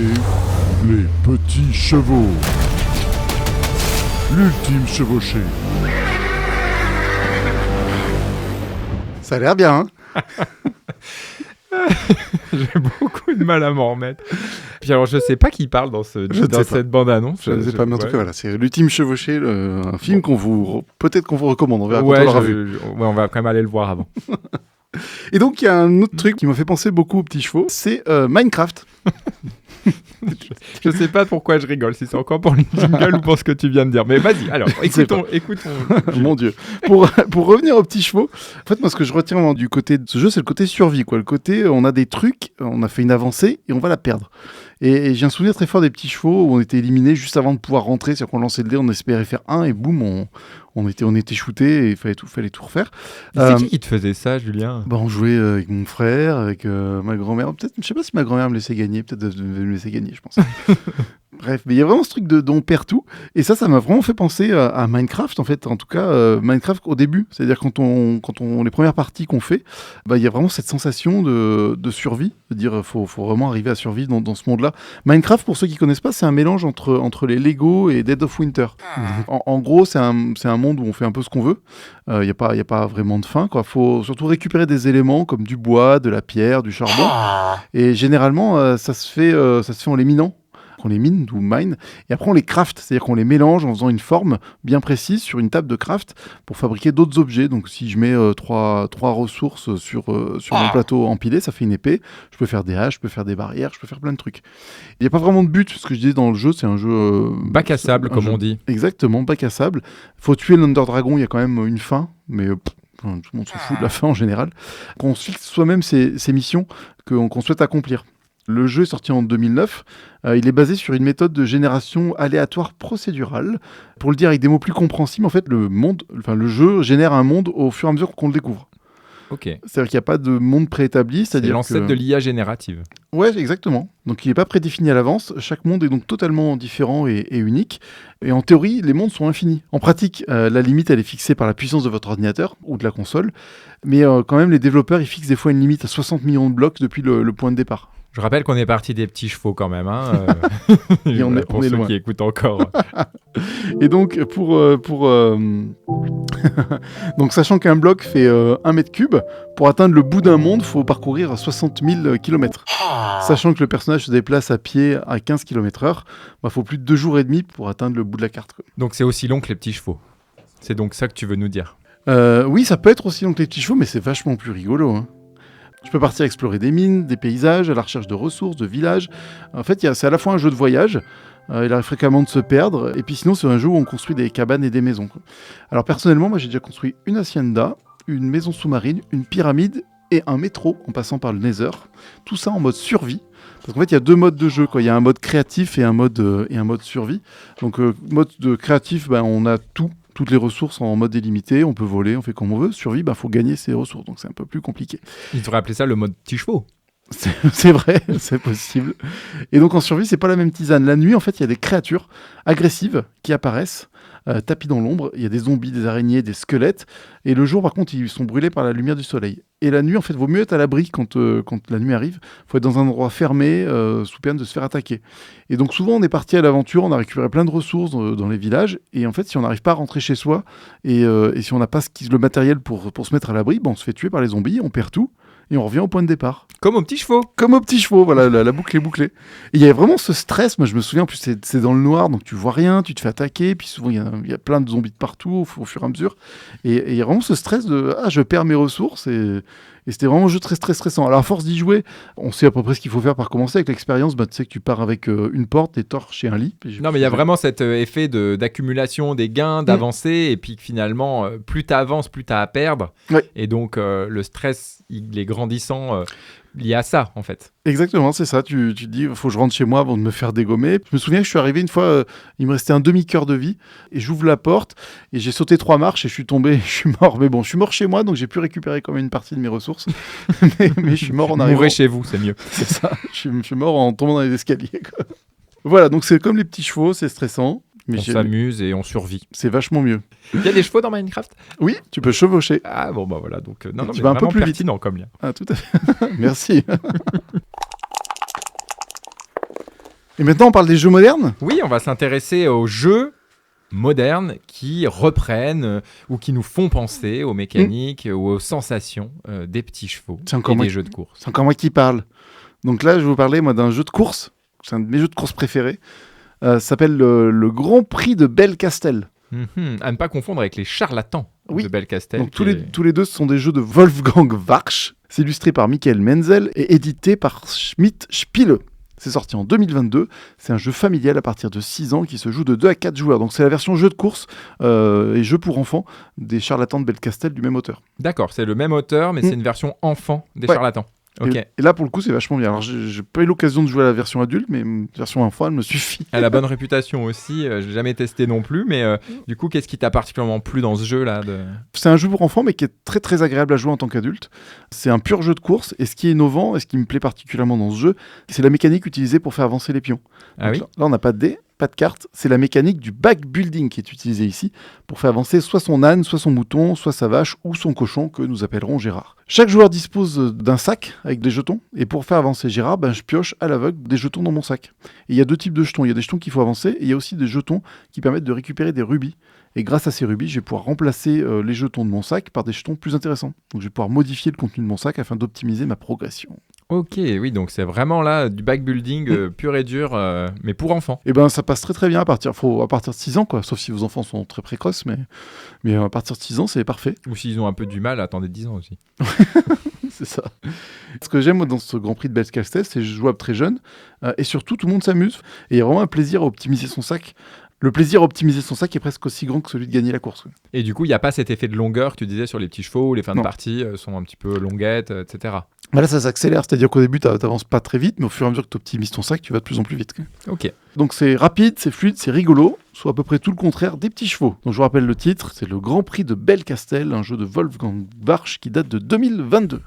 Les Petits Chevaux. L'ultime chevauché. Ça a l'air bien, hein? J'ai beaucoup de mal à m'en remettre. Puis alors, je sais pas qui parle dans cette bande-annonce. Je ne sais pas, mais en tout ouais. cas, voilà, c'est L'Ultime Chevauché, un film peut-être qu'on vous recommande, on verra quand Ouais, on l'aura vu. on va quand même aller le voir avant. Et donc, il y a un autre truc qui m'a fait penser beaucoup aux petits chevaux, c'est Minecraft. Je sais pas pourquoi je rigole, si c'est encore pour le jingle ou pour ce que tu viens de dire. Mais vas-y, alors, écoutons. Mon Dieu. Pour revenir aux petits chevaux, en fait, moi, ce que je retiens vraiment du côté de ce jeu, c'est le côté survie, quoi. Le côté, on a des trucs, on a fait une avancée et on va la perdre. Et j'ai un souvenir très fort des petits chevaux où on était éliminés juste avant de pouvoir rentrer, c'est-à-dire qu'on lançait le dé, on espérait faire un et boum, on était shooté et il fallait tout refaire. C'est qui te faisait ça, Julien? On jouait avec mon frère, avec ma grand-mère. Peut-être, je sais pas si ma grand-mère me laissait gagner. Peut-être elle devait me laisser gagner, je pense. Bref, mais il y a vraiment ce truc dont on perd tout. Et ça m'a vraiment fait penser à Minecraft, en fait. En tout cas, Minecraft au début. C'est-à-dire quand on les premières parties qu'on fait, il y a vraiment cette sensation de survie. De dire, faut vraiment arriver à survivre dans ce monde-là. Minecraft, pour ceux qui connaissent pas, c'est un mélange entre les Lego et Dead of Winter. En gros, c'est un monde où on fait un peu ce qu'on veut. Il n'y a pas vraiment de fin, quoi. Faut surtout récupérer des éléments comme du bois, de la pierre, du charbon. Et généralement, ça se fait en les minant. On les mine, d'où mine, et après on les craft, c'est-à-dire qu'on les mélange en faisant une forme bien précise sur une table de craft pour fabriquer d'autres objets. Donc si je mets trois ressources sur mon plateau empilé, ça fait une épée. Je peux faire des haches, je peux faire des barrières, je peux faire plein de trucs. Il n'y a pas vraiment de but, ce que je disais dans le jeu, c'est un jeu... bac à sable, comme on dit. Exactement, bac à sable. Faut tuer l'Under Dragon, il y a quand même une fin, mais... tout le monde s'en fout de la fin en général. Qu'on se fixe soi-même ces missions qu'on souhaite accomplir. Le jeu est sorti en 2009. Il est basé sur une méthode de génération aléatoire procédurale. Pour le dire avec des mots plus compréhensibles, en fait, le jeu génère un monde au fur et à mesure qu'on le découvre. Ok. C'est-à-dire qu'il n'y a pas de monde préétabli. C'est l'ancêtre de l'IA générative. Ouais, exactement. Donc il n'est pas prédéfini à l'avance. Chaque monde est donc totalement différent et unique. Et en théorie, les mondes sont infinis. En pratique, la limite, elle est fixée par la puissance de votre ordinateur ou de la console. Mais quand même, les développeurs, ils fixent des fois une limite à 60 millions de blocs depuis le point de départ. Je rappelle qu'on est parti des petits chevaux quand même. Et on pour est ceux loin. qui écoutent encore. Et donc, donc sachant qu'un bloc fait 1 mètre cube, pour atteindre le bout d'un monde, il faut parcourir 60 000 km. Sachant que le personnage se déplace à pied à 15 km/h, il faut plus de 2 jours et demi pour atteindre le bout de la carte, quoi. Donc c'est aussi long que les petits chevaux. C'est donc ça que tu veux nous dire? Oui, ça peut être aussi long que les petits chevaux, mais c'est vachement plus rigolo, hein. Je peux partir explorer des mines, des paysages, à la recherche de ressources, de villages. En fait, c'est à la fois un jeu de voyage, il arrive fréquemment de se perdre, et puis sinon c'est un jeu où on construit des cabanes et des maisons, quoi. Alors personnellement, moi j'ai déjà construit une hacienda, une maison sous-marine, une pyramide et un métro en passant par le Nether. Tout ça en mode survie. Parce qu'en fait, il y a 2 modes de jeu, quoi. Il y a un mode créatif et un mode survie. Donc mode de créatif, on a toutes les ressources en mode illimité, on peut voler, on fait comme on veut. Survie, faut gagner ses ressources, donc c'est un peu plus compliqué. Ils devraient appeler ça le mode petit chevaux. C'est vrai, c'est possible. Et donc en survie, c'est pas la même tisane. La nuit, en fait, il y a des créatures agressives qui apparaissent, tapis dans l'ombre. Il y a des zombies, des araignées, des squelettes. Et le jour, par contre, ils sont brûlés par la lumière du soleil. Et la nuit, en fait, vaut mieux être à l'abri quand la nuit arrive. Il faut être dans un endroit fermé, sous peine de se faire attaquer. Et donc souvent, on est parti à l'aventure, on a récupéré plein de ressources dans les villages. Et en fait, si on n'arrive pas à rentrer chez soi, et si on n'a pas le matériel pour se mettre à l'abri, on se fait tuer par les zombies, on perd tout. Et on revient au point de départ. Comme aux petits chevaux. Comme aux petits chevaux, voilà, la boucle est bouclée. Et il y a vraiment ce stress, moi je me souviens, en plus c'est dans le noir, donc tu vois rien, tu te fais attaquer, puis souvent il y a plein de zombies de partout au fur et à mesure. Et il y a vraiment ce stress de « Ah, je perds mes ressources », et c'était vraiment un jeu très stressant. Alors à force d'y jouer, on sait à peu près ce qu'il faut faire par commencer. Avec l'expérience, tu sais que tu pars avec une porte, des torches et un lit. Non mais il y a vraiment cet effet d'accumulation des gains, d'avancer, et puis finalement, plus tu avances, plus tu as à perdre. Ouais. Et donc le stress, il est grandissant lié à ça en fait. Exactement, c'est ça. Tu te dis, il faut que je rentre chez moi avant de me faire dégommer. Je me souviens que je suis arrivé une fois, il me restait un demi-cœur de vie, et j'ouvre la porte, et j'ai sauté 3 marches, et je suis tombé, je suis mort. Mais bon, je suis mort chez moi, donc j'ai pu récupérer quand même une partie de mes ressources. mais je suis mort en arrivant. Mourrez chez vous, c'est mieux. C'est ça, je suis mort en tombant dans les escaliers, quoi. Voilà, donc c'est comme les petits chevaux, c'est stressant. Mais on s'amuse et on survit. C'est vachement mieux. Il y a des chevaux dans Minecraft ? Oui, tu peux chevaucher. Ah bon, bah voilà, donc non, tu mais vas un peu plus pertinent vite. comme lien. Ah, tout à fait. Merci. Et maintenant, on parle des jeux modernes ? Oui, on va s'intéresser aux jeux modernes qui reprennent ou qui nous font penser aux mécaniques ou aux sensations des petits chevaux et des jeux de course. C'est encore moi qui parle. Donc là, je vais vous parler moi, d'un jeu de course. C'est un de mes jeux de course préférés. Ça s'appelle le Grand Prix de Belcastel. À ne pas confondre avec les charlatans de Belcastel. Donc tous les deux, ce sont des jeux de Wolfgang Warsch. C'est illustré par Michael Menzel et édité par Schmidt Spiele. C'est sorti en 2022. C'est un jeu familial à partir de 6 ans qui se joue de 2 à 4 joueurs. Donc c'est la version jeu de course et jeu pour enfants des charlatans de Belcastel du même auteur. D'accord, c'est le même auteur, mais c'est une version enfant des charlatans. Okay. Et là, pour le coup, c'est vachement bien. Alors, j'ai pas eu l'occasion de jouer à la version adulte, mais la version enfant, elle me suffit. Elle a bonne réputation aussi. J'ai jamais testé non plus, mais du coup, qu'est-ce qui t'a particulièrement plu dans ce jeu-là C'est un jeu pour enfants, mais qui est très très agréable à jouer en tant qu'adulte. C'est un pur jeu de course, et ce qui est innovant, et ce qui me plaît particulièrement dans ce jeu, c'est la mécanique utilisée pour faire avancer les pions. Ah oui. Là, on n'a pas de dés, pas de cartes. C'est la mécanique du backbuilding qui est utilisée ici pour faire avancer soit son âne, soit son mouton, soit sa vache ou son cochon que nous appellerons Gérard. Chaque joueur dispose d'un sac avec des jetons et pour faire avancer Gérard, je pioche à l'aveugle des jetons dans mon sac. Et il y a 2 types de jetons. Il y a des jetons qu'il faut avancer et il y a aussi des jetons qui permettent de récupérer des rubis. Et grâce à ces rubis, je vais pouvoir remplacer les jetons de mon sac par des jetons plus intéressants. Donc je vais pouvoir modifier le contenu de mon sac afin d'optimiser ma progression. Ok, oui, donc c'est vraiment là du backbuilding pur et dur, mais pour enfants. Et ça passe très très bien à partir de 6 ans, quoi. Sauf si vos enfants sont très précoces, mais à partir de 6 ans, c'est parfait. Ou s'ils ont un peu du mal, attendez 10 ans aussi. C'est ça. Ce que j'aime moi, dans ce Grand Prix de Belcastel, c'est jouable très jeune, et surtout tout le monde s'amuse. Et il y a vraiment un plaisir à optimiser son sac. Le plaisir à optimiser son sac est presque aussi grand que celui de gagner la course. Et du coup, il n'y a pas cet effet de longueur que tu disais sur les petits chevaux, où les fins de partie sont un petit peu longuettes, etc. Là, ça s'accélère, c'est-à-dire qu'au début, tu n'avances pas très vite, mais au fur et à mesure que tu optimises ton sac, tu vas de plus en plus vite. Ok. Donc c'est rapide, c'est fluide, c'est rigolo, soit à peu près tout le contraire des petits chevaux. Donc je vous rappelle le titre, c'est le Grand Prix de Belcastel, un jeu de Wolfgang Warsch qui date de 2022.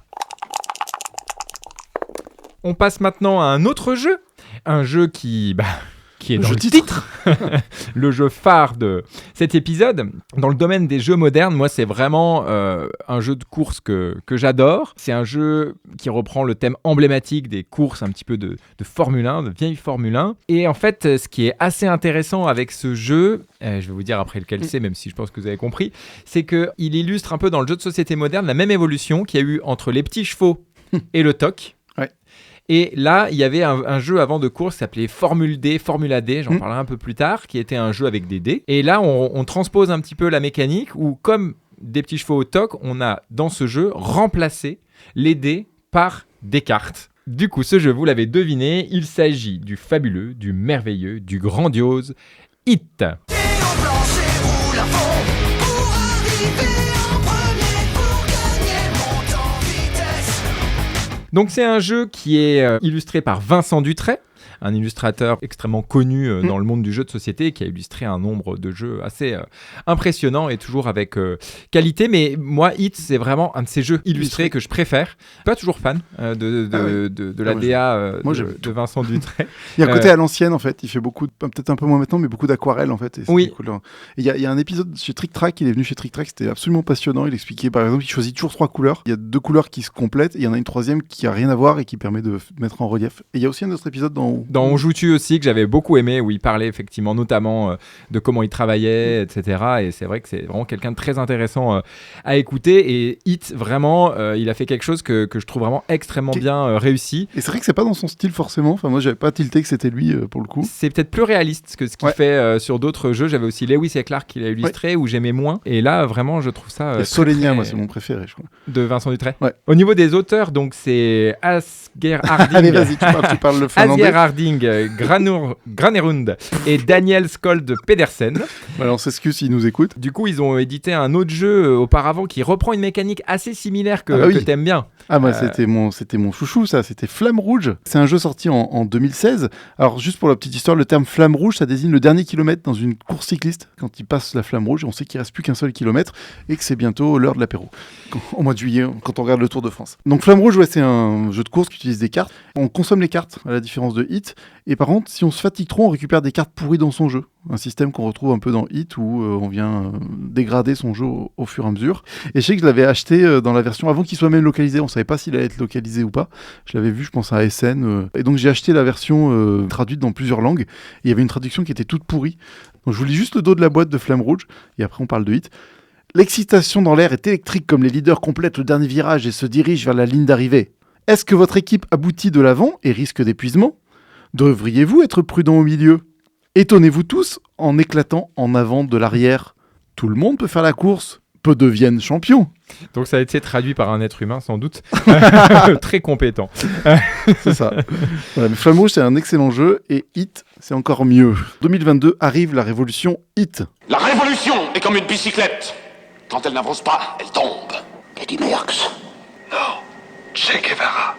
On passe maintenant à un autre jeu, un jeu qui est dans le titre, le jeu phare de cet épisode. Dans le domaine des jeux modernes, moi, c'est vraiment un jeu de course que j'adore. C'est un jeu qui reprend le thème emblématique des courses, un petit peu de Formule 1, de vieille Formule 1. Et en fait, ce qui est assez intéressant avec ce jeu, je vais vous dire après lequel c'est, même si je pense que vous avez compris, c'est qu'il illustre un peu dans le jeu de société moderne la même évolution qu'il y a eu entre les petits chevaux et le TOC. Et là, il y avait un jeu avant de course qui s'appelait Formula D, j'en parlerai un peu plus tard, qui était un jeu avec des dés. Et là, on transpose un petit peu la mécanique où, comme des petits chevaux au TOC, on a dans ce jeu remplacé les dés par des cartes. Du coup, ce jeu, vous l'avez deviné, il s'agit du fabuleux, du merveilleux, du grandiose Hit. Donc c'est un jeu qui est illustré par Vincent Dutray, un illustrateur extrêmement connu dans le monde du jeu de société qui a illustré un nombre de jeux assez impressionnant et toujours avec qualité. Mais moi, Hit, c'est vraiment un de ces jeux illustrés que je préfère. Pas toujours fan de la DA de Vincent Dutray. Il y a un côté à l'ancienne en fait, il fait beaucoup, peut-être un peu moins maintenant, mais beaucoup d'aquarelle en fait. Et oui. Cool. Il y a un épisode chez Trick Track, il est venu chez Trick Track, c'était absolument passionnant. Il expliquait par exemple qu'il choisit toujours 3 couleurs. Il y a 2 couleurs qui se complètent et il y en a une troisième qui a rien à voir et qui permet de mettre en relief. Et il y a aussi un autre épisode dans On joue tu aussi que j'avais beaucoup aimé où il parlait effectivement notamment de comment il travaillait, etc. Et c'est vrai que c'est vraiment quelqu'un de très intéressant à écouter. Et Hit, vraiment, il a fait quelque chose que je trouve vraiment extrêmement bien réussi. Et c'est vrai que c'est pas dans son style forcément. Enfin, moi, j'avais pas tilté que c'était lui pour le coup. C'est peut-être plus réaliste que ce qu'il fait sur d'autres jeux. J'avais aussi Lewis et Clark qui l'a illustré où j'aimais moins. Et là, vraiment, je trouve ça. Solénia, moi, c'est mon préféré, je crois. De Vincent Dutray. Ouais. Au niveau des auteurs, donc c'est Asger Harding. Allez, vas-y, tu parles le finlandais. Asger Harding, Granerund et Daniel Skold Pedersen. Voilà, on s'excuse s'ils nous écoutent. Du coup, ils ont édité un autre jeu auparavant qui reprend une mécanique assez similaire que t'aimes bien. Ah moi c'était mon chouchou ça, c'était Flamme Rouge. C'est un jeu sorti en 2016. Alors juste pour la petite histoire, le terme Flamme Rouge ça désigne le dernier kilomètre dans une course cycliste. Quand il passe la flamme rouge, on sait qu'il reste plus qu'un seul kilomètre et que c'est bientôt l'heure de l'apéro. Au mois de juillet, quand on regarde le Tour de France. Donc Flamme Rouge, c'est un jeu de course qui utilise des cartes. On consomme les cartes à la différence de Hit. Et par contre, si on se fatigue trop, on récupère des cartes pourries dans son jeu. Un système qu'on retrouve un peu dans Hit où on vient dégrader son jeu au fur et à mesure. Et je sais que je l'avais acheté dans la version avant qu'il soit même localisé. On savait pas s'il allait être localisé ou pas. Je l'avais vu, je pense, à SN. Et donc j'ai acheté la version traduite dans plusieurs langues. Et il y avait une traduction qui était toute pourrie. Donc je vous lis juste le dos de la boîte de Flamme Rouge. Et après on parle de Hit. L'excitation dans l'air est électrique comme les leaders complètent le dernier virage et se dirigent vers la ligne d'arrivée. Est-ce que votre équipe aboutit de l'avant et risque d'épuisement ? Devriez-vous être prudent au milieu ? Étonnez-vous tous en éclatant en avant de l'arrière. Tout le monde peut faire la course, peu deviennent champions. Donc ça a été traduit par un être humain sans doute, très compétent. C'est ça. Voilà, mais Flamme Rouge c'est un excellent jeu et Hit c'est encore mieux. 2022 arrive la révolution Hit. La révolution est comme une bicyclette. Quand elle n'avance pas, elle tombe. Eddie Merckx. Non, Che Guevara.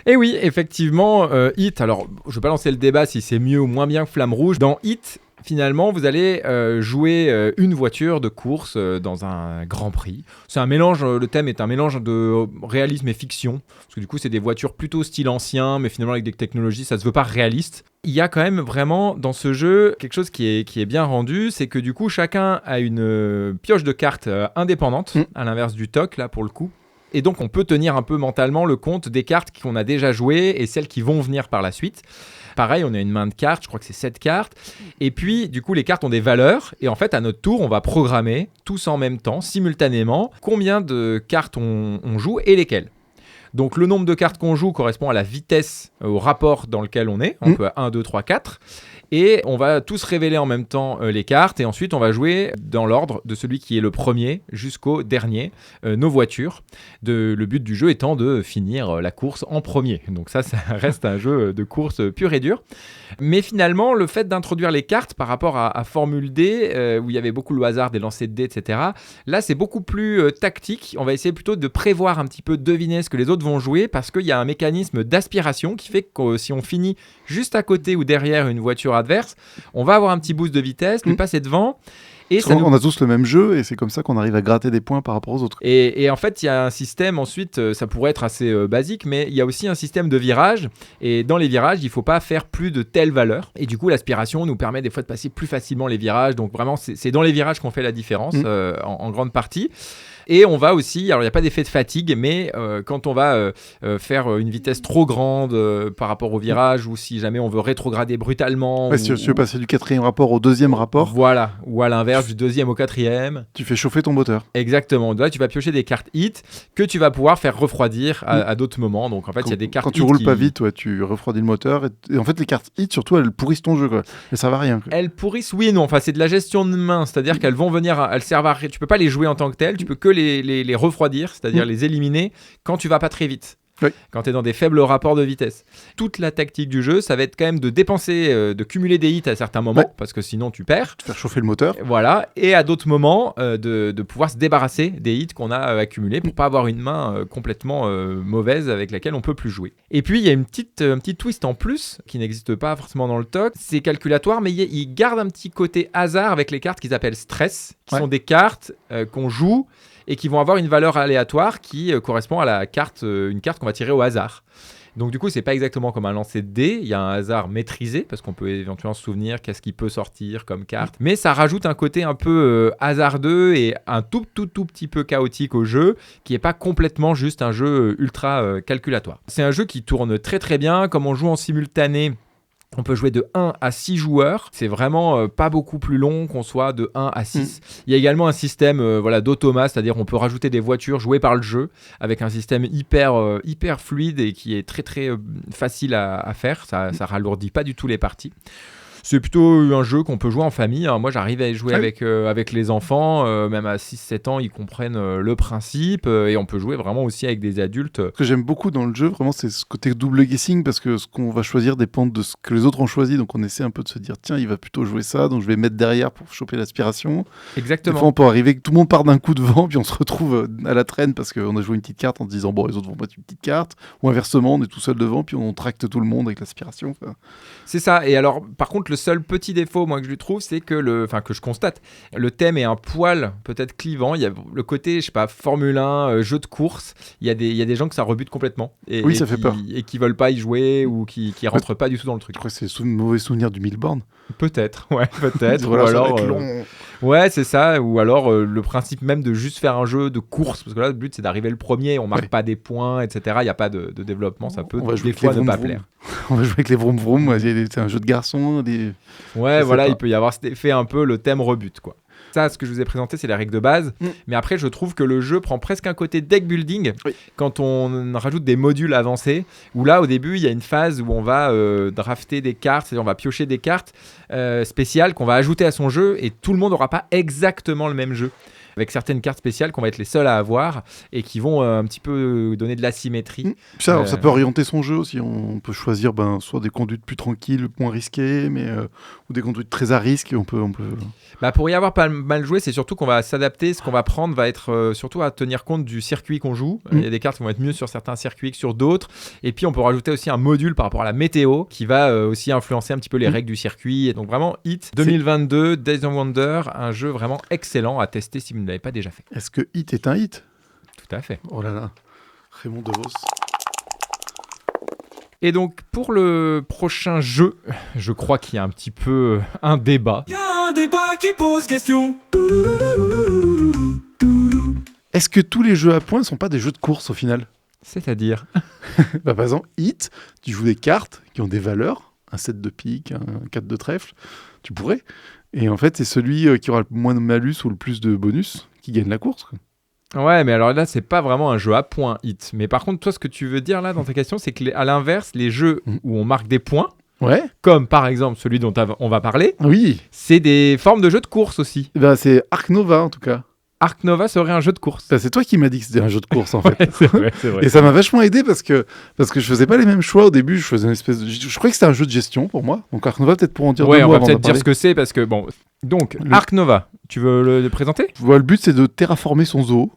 Et oui, effectivement, Hit, alors je vais pas lancer le débat si c'est mieux ou moins bien que Flamme Rouge. Dans Hit, finalement, vous allez jouer une voiture de course dans un Grand Prix. C'est un mélange, le thème est un mélange de réalisme et fiction. Parce que du coup, c'est des voitures plutôt style ancien, mais finalement avec des technologies, ça se veut pas réaliste. Il y a quand même vraiment dans ce jeu quelque chose qui est bien rendu, c'est que du coup, chacun a une pioche de cartes indépendante, à l'inverse du TOC, là, pour le coup. Et donc, on peut tenir un peu mentalement le compte des cartes qu'on a déjà jouées et celles qui vont venir par la suite. Pareil, on a une main de cartes, je crois que c'est 7 cartes. Et puis, du coup, les cartes ont des valeurs. Et en fait, à notre tour, on va programmer, tous en même temps, simultanément, combien de cartes on joue et lesquelles. Donc, le nombre de cartes qu'on joue correspond à la vitesse, au rapport dans lequel on est. On peut 1, 2, 3, 4. Et on va tous révéler en même temps les cartes. Et ensuite, on va jouer dans l'ordre de celui qui est le premier jusqu'au dernier, nos voitures. Le but du jeu étant de finir la course en premier. Donc ça reste un jeu de course pur et dur. Mais finalement, le fait d'introduire les cartes par rapport à Formule D, où il y avait beaucoup le hasard des lancers de dés, etc. Là, c'est beaucoup plus tactique. On va essayer plutôt de prévoir un petit peu, deviner ce que les autres vont jouer, parce qu'il y a un mécanisme d'aspiration qui fait que si on finit juste à côté ou derrière une voiture adverse, on va avoir un petit boost de vitesse, lui passer devant. Et ça on a tous le même jeu et c'est comme ça qu'on arrive à gratter des points par rapport aux autres. Et en fait, il y a un système ensuite, ça pourrait être assez basique, mais il y a aussi un système de virage. Et dans les virages, il ne faut pas faire plus de telle valeur. Et du coup, l'aspiration nous permet des fois de passer plus facilement les virages. Donc vraiment, c'est dans les virages qu'on fait la différence en grande partie. Et on va aussi, alors il n'y a pas d'effet de fatigue, mais quand on va faire une vitesse trop grande par rapport au virage, ou si jamais on veut rétrograder brutalement. Ouais, si tu veux passer du 4e rapport au 2e rapport. Voilà, ou à l'inverse, du 2e au 4e. Tu fais chauffer ton moteur. Exactement. Là, tu vas piocher des cartes hit que tu vas pouvoir faire refroidir à d'autres moments. Donc en fait, il y a des cartes quand tu roules pas vite, tu refroidis le moteur. Et en fait, les cartes hit, surtout, elles pourrissent ton jeu. Quoi. Mais ça va rien. Quoi. Elles pourrissent, oui et non. Enfin, c'est de la gestion de main. C'est-à-dire qu'elles vont venir, elles servent à... Tu peux pas les jouer en tant que telles. Tu peux que les refroidir, c'est-à-dire les éliminer quand tu vas pas très vite. Oui. quand tu es dans des faibles rapports de vitesse. Toute la tactique du jeu, ça va être quand même de dépenser, de cumuler des hits à certains moments, Ouais. parce que sinon tu perds. Faire chauffer le moteur. Voilà, et à d'autres moments, de pouvoir se débarrasser des hits qu'on a accumulés pour pas avoir une main complètement mauvaise avec laquelle on peut plus jouer. Et puis il y a un petit twist en plus qui n'existe pas forcément dans le TOC. C'est calculatoire, mais il garde un petit côté hasard avec les cartes qu'ils appellent stress, qui sont des cartes qu'on joue et qui vont avoir une valeur aléatoire qui correspond à la carte, une carte qu'on va tirer au hasard. Donc du coup, c'est pas exactement comme un lancer de dés, il y a un hasard maîtrisé, parce qu'on peut éventuellement se souvenir qu'est-ce qui peut sortir comme carte, mais ça rajoute un côté un peu hasardeux et un tout petit peu chaotique au jeu, qui est pas complètement juste un jeu ultra calculatoire. C'est un jeu qui tourne très très bien, comme on joue en simultané. On peut jouer de 1 à 6 joueurs. C'est vraiment pas beaucoup plus long qu'on soit de 1 à 6. Il y a également un système d'automat, c'est-à-dire on peut rajouter des voitures jouées par le jeu avec un système hyper fluide et qui est très très facile à faire. Ça ralourdit pas du tout les parties. C'est plutôt un jeu qu'on peut jouer en famille. Alors moi, j'arrive à y jouer avec les enfants. Même à 6-7 ans, ils comprennent le principe. Et on peut jouer vraiment aussi avec des adultes. Ce que j'aime beaucoup dans le jeu, vraiment, c'est ce côté double guessing, parce que ce qu'on va choisir dépend de ce que les autres ont choisi. Donc on essaie un peu de se dire, tiens, il va plutôt jouer ça, donc je vais mettre derrière pour choper l'aspiration. Exactement. Des fois, on peut arriver que tout le monde part d'un coup de vent, puis on se retrouve à la traîne parce qu'on a joué une petite carte en se disant, bon, les autres vont mettre une petite carte. Ou inversement, on est tout seul devant, puis on tracte tout le monde avec l'aspiration. Enfin... C'est ça. Et alors, par contre, le seul petit défaut, moi, que je lui trouve, c'est que que je constate, le thème est un poil peut-être clivant. Il y a le côté, je sais pas, Formule 1, jeu de course. Il y a des gens que ça rebute complètement. Oui, ça fait peur. Et qui veulent pas y jouer ou qui rentrent pas du tout dans le truc. Je crois que c'est mauvais souvenir du Milborn. Peut-être, ouais, peut-être. Voilà, ou ça va alors, être long. ouais, c'est ça. Ou alors le principe même de juste faire un jeu de course, parce que là, le but c'est d'arriver le premier. On marque pas des points, etc. Il y a pas de développement. Ça peut des fois ne pas plaire. On va jouer avec les vroom vroom. C'est un jeu de garçons. Ouais, voilà, il peut y avoir cet effet un peu, le thème rebute, quoi. Ça, ce que je vous ai présenté, c'est les règles de base. Mais après, je trouve que le jeu prend presque un côté deck building quand on rajoute des modules avancés. Où là, au début, il y a une phase où on va drafter des cartes, c'est-à-dire on va piocher des cartes spéciales qu'on va ajouter à son jeu et tout le monde n'aura pas exactement le même jeu. Avec certaines cartes spéciales qu'on va être les seuls à avoir et qui vont un petit peu donner de l'asymétrie. Ça peut orienter son jeu aussi. On peut choisir soit des conduites plus tranquilles, moins risquées, ou des conduites très à risque. On peut... pour y avoir pas mal joué, c'est surtout qu'on va s'adapter. Ce qu'on va prendre va être surtout à tenir compte du circuit qu'on joue. Il y a des cartes qui vont être mieux sur certains circuits que sur d'autres. Et puis on peut rajouter aussi un module par rapport à la météo qui va aussi influencer un petit peu les règles du circuit. Et donc vraiment, Hit 2022, Days of Wonder, un jeu vraiment excellent à tester si vous ne l'avez pas déjà fait. Est-ce que Hit est un hit ? Tout à fait. Oh là là, Raymond DeVos. Et donc pour le prochain jeu, je crois qu'il y a un petit peu un débat. Il y a un débat qui pose question. Est-ce que tous les jeux à points ne sont pas des jeux de course au final ? C'est-à-dire par exemple, Hit, tu joues des cartes qui ont des valeurs, un 7 de pique, un 4 de trèfle, tu pourrais. Et en fait, c'est celui qui aura le moins de malus ou le plus de bonus qui gagne la course, quoi. Ouais, mais alors là, c'est pas vraiment un jeu à points, Hit. Mais par contre, toi, ce que tu veux dire là dans ta question, c'est qu'à l'inverse, les jeux où on marque des points, comme par exemple celui dont on va parler, c'est des formes de jeux de course aussi. C'est Ark Nova en tout cas. Ark Nova serait un jeu de course. C'est toi qui m'as dit que c'était un jeu de course en fait. C'est vrai. Et ça m'a vachement aidé parce que je faisais pas les mêmes choix au début. Je faisais une espèce je croyais que c'était un jeu de gestion pour moi. Donc Ark Nova, peut-être pour en dire deux mots. Ouais, on va avant peut-être d'en dire parler. ce que c'est parce que bon. Donc Ark Nova, tu veux le présenter ? Le but c'est de terraformer son zoo.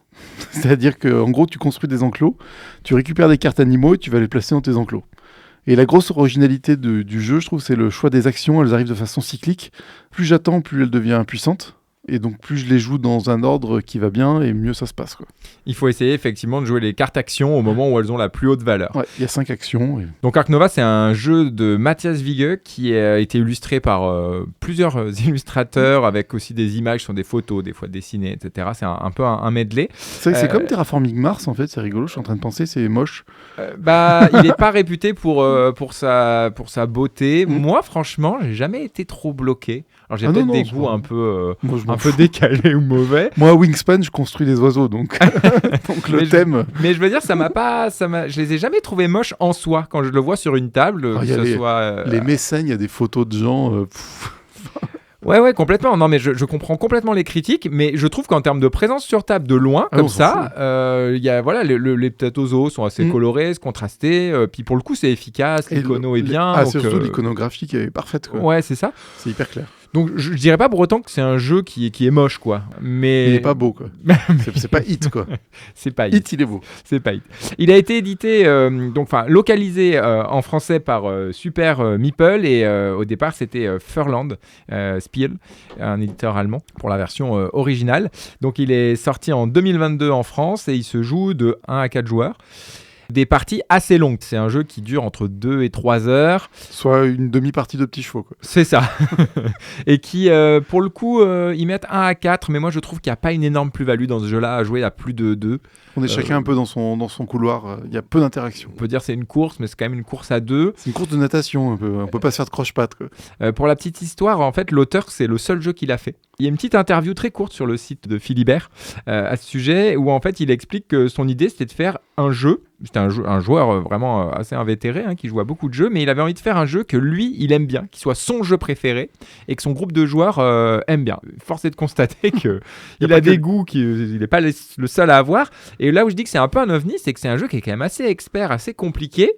C'est-à-dire qu'en gros, tu construis des enclos, tu récupères des cartes animaux et tu vas les placer dans tes enclos. Et la grosse originalité du jeu, je trouve, c'est le choix des actions. Elles arrivent de façon cyclique. Plus j'attends, plus elle devient puissante. Et donc, plus je les joue dans un ordre qui va bien, et mieux ça se passe, quoi. Il faut essayer effectivement de jouer les cartes actions au moment où elles ont la plus haute valeur. Ouais, il y a 5 actions. Donc Ark Nova, c'est un jeu de Matthias Wiege qui a été illustré par plusieurs illustrateurs avec aussi des images sur des photos, des fois dessinées, etc. C'est un peu un medley. C'est comme Terraforming Mars, en fait. C'est rigolo, je suis en train de penser, c'est moche. Il n'est pas réputé pour sa beauté. Moi, franchement, j'ai jamais été trop bloqué. Alors j'ai peut-être des goûts un peu décalés ou mauvais. Moi, Wingspan, je construis des oiseaux, donc, donc le thème. Mais je veux dire, je les ai jamais trouvés moches en soi quand je le vois sur une table. Les mécènes, il y a des photos de gens. Ouais, complètement. Non, mais je comprends complètement les critiques, mais je trouve qu'en termes de présence sur table de loin, comme ça, il y a, voilà, les ptatozoos sont assez colorés, contrastés, puis pour le coup, c'est efficace, l'icono est bien. Ah, donc, surtout l'iconographie qui est parfaite, quoi. Ouais, c'est ça. C'est hyper clair. Donc je dirais pas pour autant que c'est un jeu qui est moche, quoi. Mais il est pas beau, quoi. c'est pas Hit, quoi. C'est pas Hit. Hit, il est beau. C'est pas Hit. Il a été édité, localisé en français par Super Meeple et au départ c'était Furland Spiel, un éditeur allemand pour la version originale. Donc il est sorti en 2022 en France et il se joue de 1 à 4 joueurs. Des parties assez longues. C'est un jeu qui dure entre 2 et 3 heures. Soit une demi-partie de petits chevaux, quoi. C'est ça. Et qui, pour le coup, ils mettent 1 à 4, mais moi je trouve qu'il n'y a pas une énorme plus-value dans ce jeu-là à jouer à plus de 2. On est chacun un peu dans son couloir, il y a peu d'interaction. On peut dire que c'est une course, mais c'est quand même une course à 2. C'est une course de natation, un peu. On peut pas se faire de croche-patte, quoi. Pour la petite histoire, en fait, l'auteur, c'est le seul jeu qu'il a fait. Il y a une petite interview très courte sur le site de Philibert à ce sujet, où en fait il explique que son idée c'était de faire un jeu. C'était un joueur vraiment assez invétéré, qui joue à beaucoup de jeux, mais il avait envie de faire un jeu que lui, il aime bien, qui soit son jeu préféré, et que son groupe de joueurs aime bien. Force est de constater qu'il a des goûts qu'il n'est pas le seul à avoir. Et là où je dis que c'est un peu un ovni, c'est que c'est un jeu qui est quand même assez expert, assez compliqué.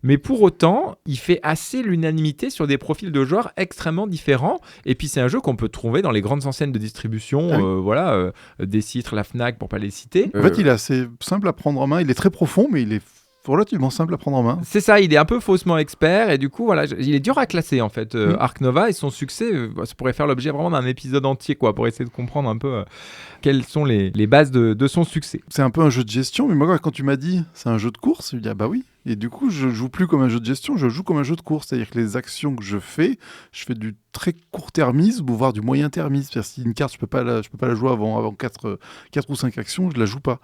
Mais pour autant, il fait assez l'unanimité sur des profils de joueurs extrêmement différents. Et puis c'est un jeu qu'on peut trouver dans les grandes enseignes de distribution, des Citres, la Fnac, pour pas les citer. En fait, il est assez simple à prendre en main. Il est très profond, mais il est relativement simple à prendre en main. C'est ça, il est un peu faussement expert et du coup, voilà, il est dur à classer en fait. Ark Nova et son succès, ça pourrait faire l'objet vraiment d'un épisode entier, quoi, pour essayer de comprendre un peu quelles sont les bases de son succès. C'est un peu un jeu de gestion, mais moi, quand tu m'as dit c'est un jeu de course, je me dis ah bah oui. Et du coup, je joue plus comme un jeu de gestion, je joue comme un jeu de course. C'est-à-dire que les actions que je fais du très court-termisme, voire du moyen-termisme. C'est-à-dire si une carte, je peux pas la jouer avant 4 ou 5 actions, je la joue pas.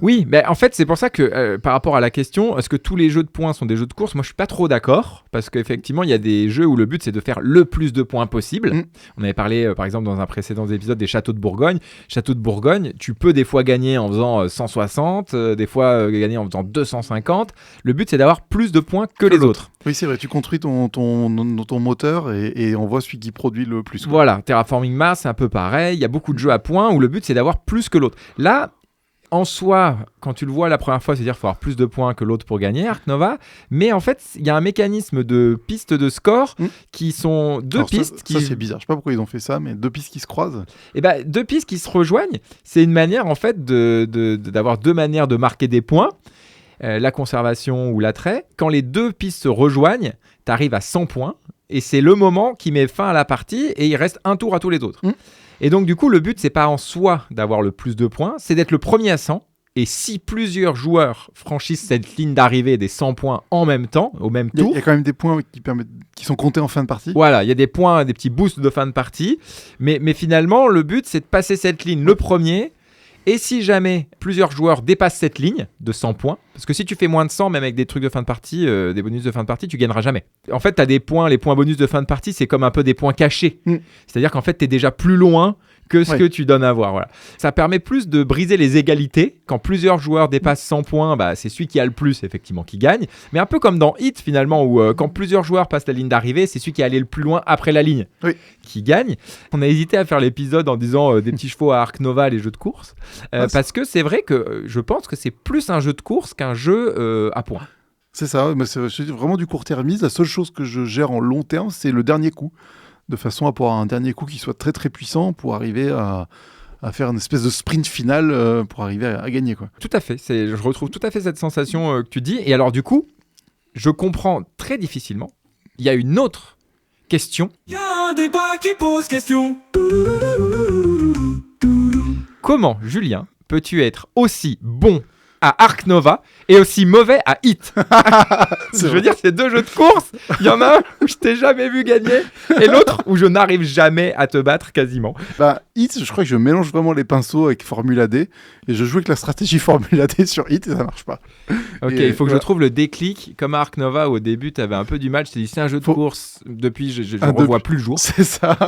Oui, mais en fait, c'est pour ça que par rapport à la question, est-ce que tous les jeux de points sont des jeux de course ? Moi, je suis pas trop d'accord, parce qu'effectivement, il y a des jeux où le but, c'est de faire le plus de points possible. On avait parlé, par exemple, dans un précédent épisode, des châteaux de Bourgogne. Château de Bourgogne, tu peux des fois gagner en faisant 160, des fois gagner en faisant 250. Le but, c'est d'avoir plus de points que les autres. Oui, c'est vrai, tu construis ton moteur et on voit celui qui produit le plus. Quoi. Voilà, Terraforming Mars, c'est un peu pareil. Il y a beaucoup de jeux à points où le but, c'est d'avoir plus que l'autre. Là, en soi, quand tu le vois la première fois, c'est-à-dire qu'il faut avoir plus de points que l'autre pour gagner, Ark Nova. Mais en fait, il y a un mécanisme de pistes de score qui sont deux pistes. Ça, c'est bizarre. Je sais pas pourquoi ils ont fait ça, mais 2 pistes qui se croisent. Et ben, 2 pistes qui se rejoignent, c'est une manière, en fait, d'avoir 2 manières de marquer des points. La conservation ou l'attrait. Quand les 2 pistes se rejoignent, tu arrives à 100 points. Et c'est le moment qui met fin à la partie et il reste un tour à tous les autres. Et donc, du coup, le but, c'est pas en soi d'avoir le plus de points, c'est d'être le premier à 100. Et si plusieurs joueurs franchissent cette ligne d'arrivée des 100 points en même temps, au même tour... Il y a quand même des points qui sont comptés en fin de partie. Voilà, il y a des points, des petits boosts de fin de partie. Mais finalement, le but, c'est de passer cette ligne le premier. Et si jamais plusieurs joueurs dépassent cette ligne de 100 points, parce que si tu fais moins de 100, même avec des trucs de fin de partie, des bonus de fin de partie, tu gagneras jamais. En fait, tu as des points, les points bonus de fin de partie, c'est comme un peu des points cachés. C'est-à-dire qu'en fait, tu es déjà plus loin que ce que tu donnes à voir. Voilà. Ça permet plus de briser les égalités. Quand plusieurs joueurs dépassent 100 points, bah, c'est celui qui a le plus, effectivement, qui gagne. Mais un peu comme dans Hit, finalement, où quand plusieurs joueurs passent la ligne d'arrivée, c'est celui qui est allé le plus loin après la ligne qui gagne. On a hésité à faire l'épisode en disant des petits chevaux à Ark Nova, les jeux de course. Parce que c'est vrai que je pense que c'est plus un jeu de course qu'un jeu à points. C'est ça, mais c'est vraiment du court-termisme. La seule chose que je gère en long terme, c'est le dernier coup. De façon à pouvoir un dernier coup qui soit très très puissant pour arriver à faire une espèce de sprint final pour arriver à gagner, quoi. Tout à fait, je retrouve tout à fait cette sensation que tu dis. Et alors du coup, je comprends très difficilement. Il y a une autre question. Il y a un débat qui pose question. Comment, Julien, peux-tu être aussi bon à Ark Nova et aussi mauvais à Hit? Je veux dire, c'est 2 jeux de course. Il y en a un où je t'ai jamais vu gagner et l'autre où je n'arrive jamais à te battre quasiment. Bah, Hit, je crois que je mélange vraiment les pinceaux avec Formula D et je joue avec la stratégie Formula D sur Hit et ça marche pas. Ok, il faut que je trouve le déclic. Comme à Ark Nova, au début, tu avais un peu du mal. Je t'ai dit, c'est un jeu de course. Depuis, je ne revois plus le jour. C'est ça.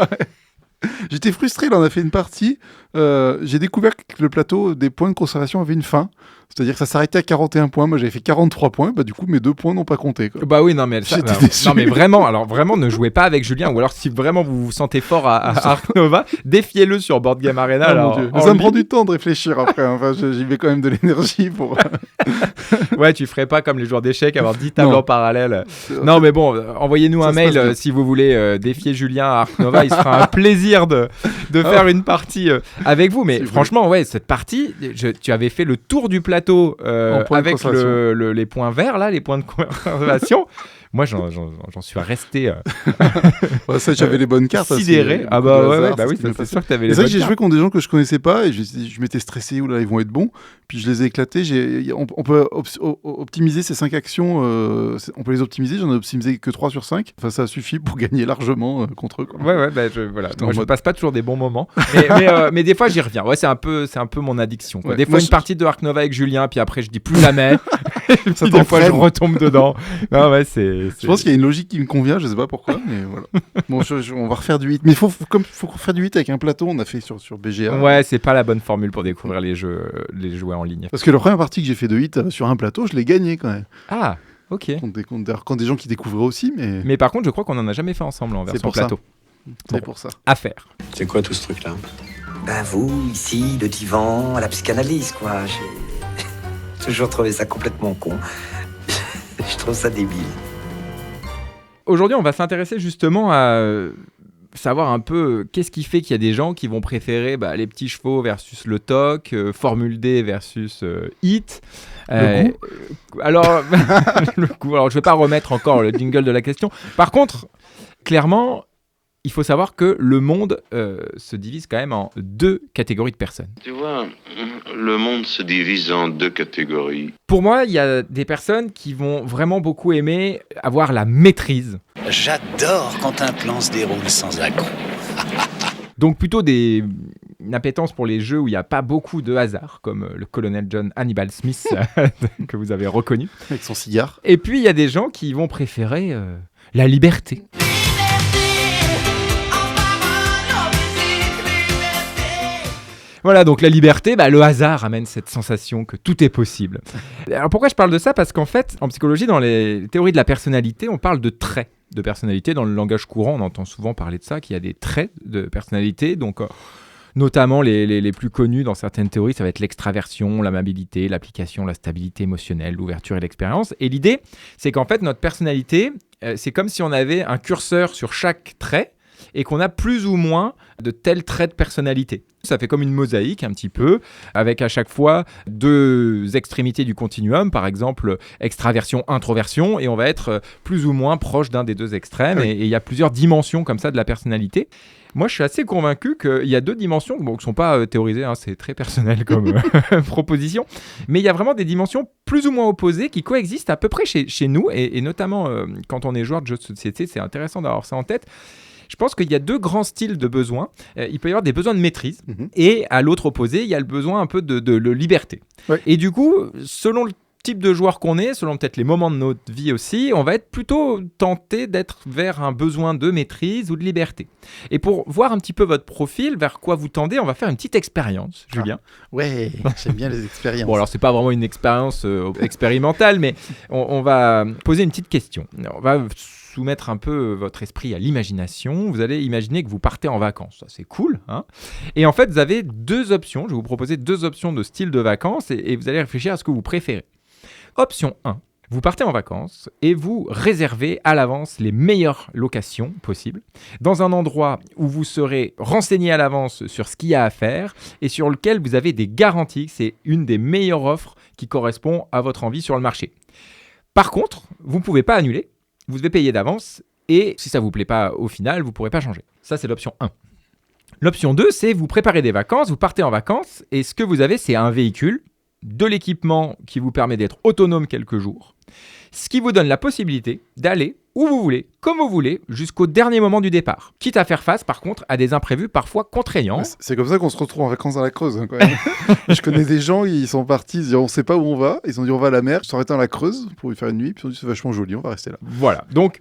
J'étais frustré, là on a fait une partie, j'ai découvert que le plateau des points de conservation avait une fin, C'est-à-dire que ça s'arrêtait à 41 points. Moi, j'avais fait 43 points. Bah, du coup, mes 2 points n'ont pas compté, quoi. Bah oui, non mais ça, J'étais non, déçu. non, mais vraiment, alors vraiment ne jouez pas avec Julien, ou alors si vraiment vous vous sentez fort à Ark Nova, défiez-le sur Board Game Arena. Ah, alors, mon Dieu. Mais en ça me prend ligne. du temps de réfléchir après. Hein. Enfin, j'y mets quand même de l'énergie pour. Ouais, tu ferais pas comme les joueurs d'échecs, avoir 10 tables Non. en parallèle. Non mais bon, envoyez-nous Ça un se mail passe bien. si vous voulez défier Julien à Ark Nova, il se fera un plaisir de faire une partie avec vous. Mais Si vous franchement, ouais, cette partie, tu avais fait le tour du plateau En point de avec concentration. les points verts là, les points de conservation. Moi, j'en suis resté Ouais, ça, j'avais les bonnes cartes. sidéré. parce que Ah beaucoup bah de ouais, hasard, ouais, bah oui, c'est ce qui m'est c'est passé. sûr que t'avais les C'est vrai bonnes que j'ai cartes. joué contre des gens que je connaissais pas et je m'étais stressé, là ils vont être bons, puis je les ai éclatés. On peut optimiser ces 5 actions, on peut les optimiser, j'en ai optimisé que 3 sur 5, enfin ça suffit pour gagner largement contre eux, quoi. Ouais, bah, voilà. J'étais en Moi, je mode- passe pas toujours des bons moments, mais des fois j'y reviens. Ouais, c'est un peu mon addiction, quoi. Ouais, Des fois moi, une je- partie de Ark Nova avec Julien, puis après je dis plus jamais. Puis Ça des fois je t'entraîne. retombe dedans. Non, ouais, c'est. Je pense qu'il y a une logique qui me convient, je sais pas pourquoi, mais voilà. Bon, on va refaire du 8, mais il faut refaire du 8 avec un plateau, on a fait sur BGA. Ouais, c'est pas la bonne formule pour découvrir les jeux en ligne. Parce que la première partie que j'ai fait de 8 sur un plateau, je l'ai gagné quand même. Ah, ok. Quand des gens qui découvraient aussi, mais Mais par contre, je crois qu'on en a jamais fait ensemble en C'est version pour ça. plateau. c'est Bon. pour ça. À faire. C'est quoi tout ce truc-là? Ben vous, ici, le divan, la psychanalyse, quoi. J'ai toujours trouvé ça complètement con. Je trouve ça débile. Aujourd'hui, on va s'intéresser justement à savoir un peu qu'est-ce qui fait qu'il y a des gens qui vont préférer les petits chevaux versus le toc, Formule D versus Hit. Le goût Alors, le goût. Alors, je vais pas remettre encore le jingle de la question. Par contre, clairement, il faut savoir que le monde se divise quand même en 2 catégories de personnes. Tu vois, le monde se divise en 2 catégories. Pour moi, il y a des personnes qui vont vraiment beaucoup aimer avoir la maîtrise. J'adore quand un plan se déroule sans accroc. Donc plutôt une appétence pour les jeux où il n'y a pas beaucoup de hasard, comme le colonel John Hannibal Smith que vous avez reconnu. Avec son cigare. Et puis il y a des gens qui vont préférer la liberté. Voilà, donc la liberté, le hasard amène cette sensation que tout est possible. Alors pourquoi je parle de ça? Parce qu'en fait, en psychologie, dans les théories de la personnalité, on parle de traits de personnalité. Dans le langage courant, on entend souvent parler de ça, qu'il y a des traits de personnalité. Donc, notamment les plus connus dans certaines théories, ça va être l'extraversion, l'amabilité, l'application, la stabilité émotionnelle, l'ouverture et l'expérience. Et l'idée, c'est qu'en fait, notre personnalité, c'est comme si on avait un curseur sur chaque trait et qu'on a plus ou moins de tels traits de personnalité. Ça fait comme une mosaïque un petit peu, avec à chaque fois 2 extrémités du continuum, par exemple extraversion, introversion, et on va être plus ou moins proche d'un des 2 extrêmes, et il y a plusieurs dimensions comme ça de la personnalité. Moi, je suis assez convaincu qu'il y a 2 dimensions qui ne sont pas théorisées, c'est très personnel comme proposition, mais il y a vraiment des dimensions plus ou moins opposées qui coexistent à peu près chez nous, et notamment quand on est joueur de jeux de société, c'est intéressant d'avoir ça en tête. Je pense qu'il y a 2 grands styles de besoins. Il peut y avoir des besoins de maîtrise et à l'autre opposé, il y a le besoin un peu de liberté. Ouais. Et du coup, selon le type de joueur qu'on est, selon peut-être les moments de notre vie aussi, on va être plutôt tenté d'être vers un besoin de maîtrise ou de liberté. Et pour voir un petit peu votre profil, vers quoi vous tendez, on va faire une petite expérience, Julien. Ouais, j'aime bien les expériences. Bon, alors c'est pas vraiment une expérience expérimentale, mais on va poser une petite question. On va soumettre un peu votre esprit à l'imagination. Vous allez imaginer que vous partez en vacances. Ça, c'est cool, hein? Et en fait, vous avez 2 options. Je vais vous proposer 2 options de style de vacances et vous allez réfléchir à ce que vous préférez. Option 1. Vous partez en vacances et vous réservez à l'avance les meilleures locations possibles dans un endroit où vous serez renseigné à l'avance sur ce qu'il y a à faire et sur lequel vous avez des garanties que c'est une des meilleures offres qui correspond à votre envie sur le marché. Par contre, vous ne pouvez pas annuler, vous devez payer d'avance et si ça ne vous plaît pas au final, vous ne pourrez pas changer. Ça, c'est l'option 1. L'option 2, c'est vous préparez des vacances, vous partez en vacances et ce que vous avez, c'est un véhicule, de l'équipement qui vous permet d'être autonome quelques jours, ce qui vous donne la possibilité d'aller où vous voulez, comme vous voulez, jusqu'au dernier moment du départ. Quitte à faire face, par contre, à des imprévus parfois contraignants. Ouais, c'est comme ça qu'on se retrouve en vacances dans la Creuse, hein, quand même. Je connais des gens, ils sont partis, ils disent on sait pas où on va, ils ont dit on va à la mer, ils sont arrêtés dans la Creuse pour y faire une nuit, puis ils ont dit c'est vachement joli, on va rester là. Voilà, donc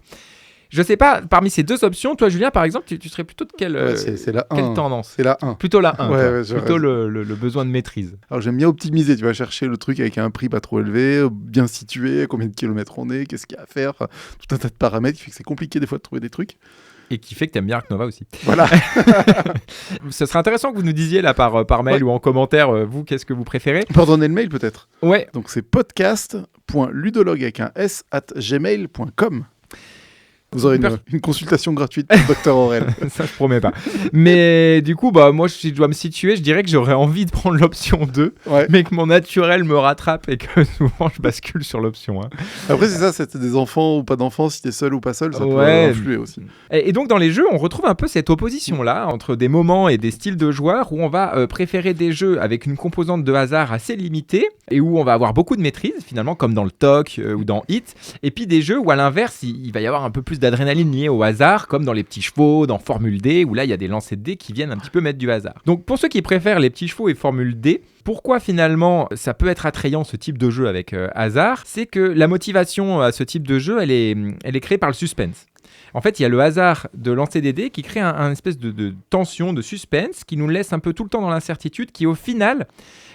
Je sais pas, parmi ces deux options, toi Julien par exemple, tu serais plutôt de quelle, c'est la quelle 1. tendance? C'est la 1. Plutôt la 1, Ouais, plutôt le besoin de maîtrise. Alors j'aime bien optimiser, tu vas chercher le truc avec un prix pas trop élevé, bien situé, combien de kilomètres on est, qu'est-ce qu'il y a à faire, enfin, tout un tas de paramètres qui fait que c'est compliqué des fois de trouver des trucs. Et qui fait que t'aimes bien Ark Nova aussi. Voilà. Ce serait intéressant que vous nous disiez là par mail ou en commentaire, vous, qu'est-ce que vous préférez? On peut redonner le mail peut-être. Ouais. Donc c'est podcast.ludologue avec un s@gmail.com. Vous aurez une consultation gratuite pour le Dr Aurel. Ça, je promets pas. Mais du coup, moi, si je dois me situer, je dirais que j'aurais envie de prendre l'option 2, mais que mon naturel me rattrape et que souvent, je bascule sur l'option 1. Après, c'est ça, c'est des enfants ou pas d'enfants, si t'es seul ou pas seul, ça peut influer aussi. Et donc, dans les jeux, on retrouve un peu cette opposition-là entre des moments et des styles de joueurs où on va préférer des jeux avec une composante de hasard assez limitée et où on va avoir beaucoup de maîtrise, finalement, comme dans le TOC ou dans Hit, et puis des jeux où, à l'inverse, il va y avoir un peu plus d'adrénaline liée au hasard, comme dans les petits chevaux, dans Formule D, où là il y a des lancers de dés qui viennent un petit peu mettre du hasard. Donc pour ceux qui préfèrent les petits chevaux et Formule D, pourquoi finalement ça peut être attrayant ce type de jeu avec hasard? C'est que la motivation à ce type de jeu, elle est créée par le suspense. En fait, il y a le hasard de lancer des dés qui crée un espèce de tension, de suspense, qui nous laisse un peu tout le temps dans l'incertitude, qui au final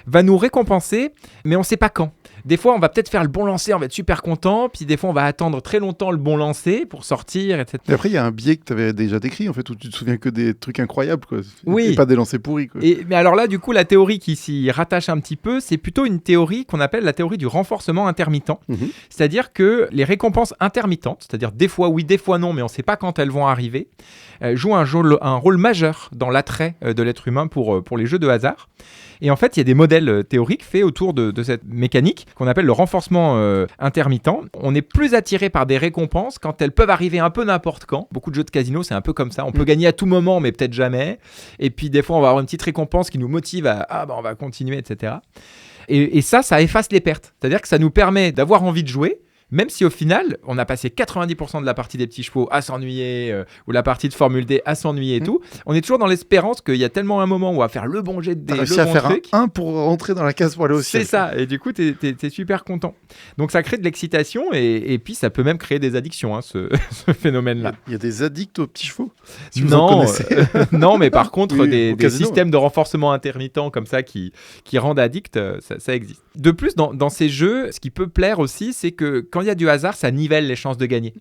va nous récompenser, mais on ne sait pas quand. Des fois, on va peut-être faire le bon lancer, on va être super content, puis des fois, on va attendre très longtemps le bon lancer pour sortir, etc. Et après, il y a un biais que tu avais déjà décrit, en fait, où tu te souviens que des trucs incroyables, quoi. Oui. Et pas des lancers pourris, quoi. Mais alors là, du coup, la théorie qui s'y rattache un petit peu, c'est plutôt une théorie qu'on appelle la théorie du renforcement intermittent. C'est-à-dire que les récompenses intermittentes, c'est-à-dire des fois oui, des fois non, mais on ne sait pas quand elles vont arriver, jouent un rôle majeur dans l'attrait de l'être humain pour les jeux de hasard. Et en fait, il y a des modèles théoriques faits autour de cette mécanique qu'on appelle le renforcement intermittent. On est plus attiré par des récompenses quand elles peuvent arriver un peu n'importe quand. Beaucoup de jeux de casino, c'est un peu comme ça. On peut gagner à tout moment, mais peut-être jamais. Et puis des fois, on va avoir une petite récompense qui nous motive à on va continuer, etc. Et ça efface les pertes. C'est-à-dire que ça nous permet d'avoir envie de jouer, même si au final, on a passé 90% de la partie des petits chevaux à s'ennuyer, ou la partie de Formule D à s'ennuyer et tout, on est toujours dans l'espérance qu'il y a tellement un moment où on va faire le bon jet de dés, T'as le réussi à bon faire truc. un pour rentrer dans la case pour aller au ciel. C'est ça, et du coup, t'es super content. Donc ça crée de l'excitation, et puis ça peut même créer des addictions, ce phénomène-là. Il y a des addicts aux petits chevaux, si non, vous en connaissez. Non, mais par contre, Oui, des casino, systèmes de renforcement intermittent comme ça qui rendent addict, ça existe. De plus, dans ces jeux, ce qui peut plaire aussi, c'est que quand il y a du hasard, ça nivelle les chances de gagner.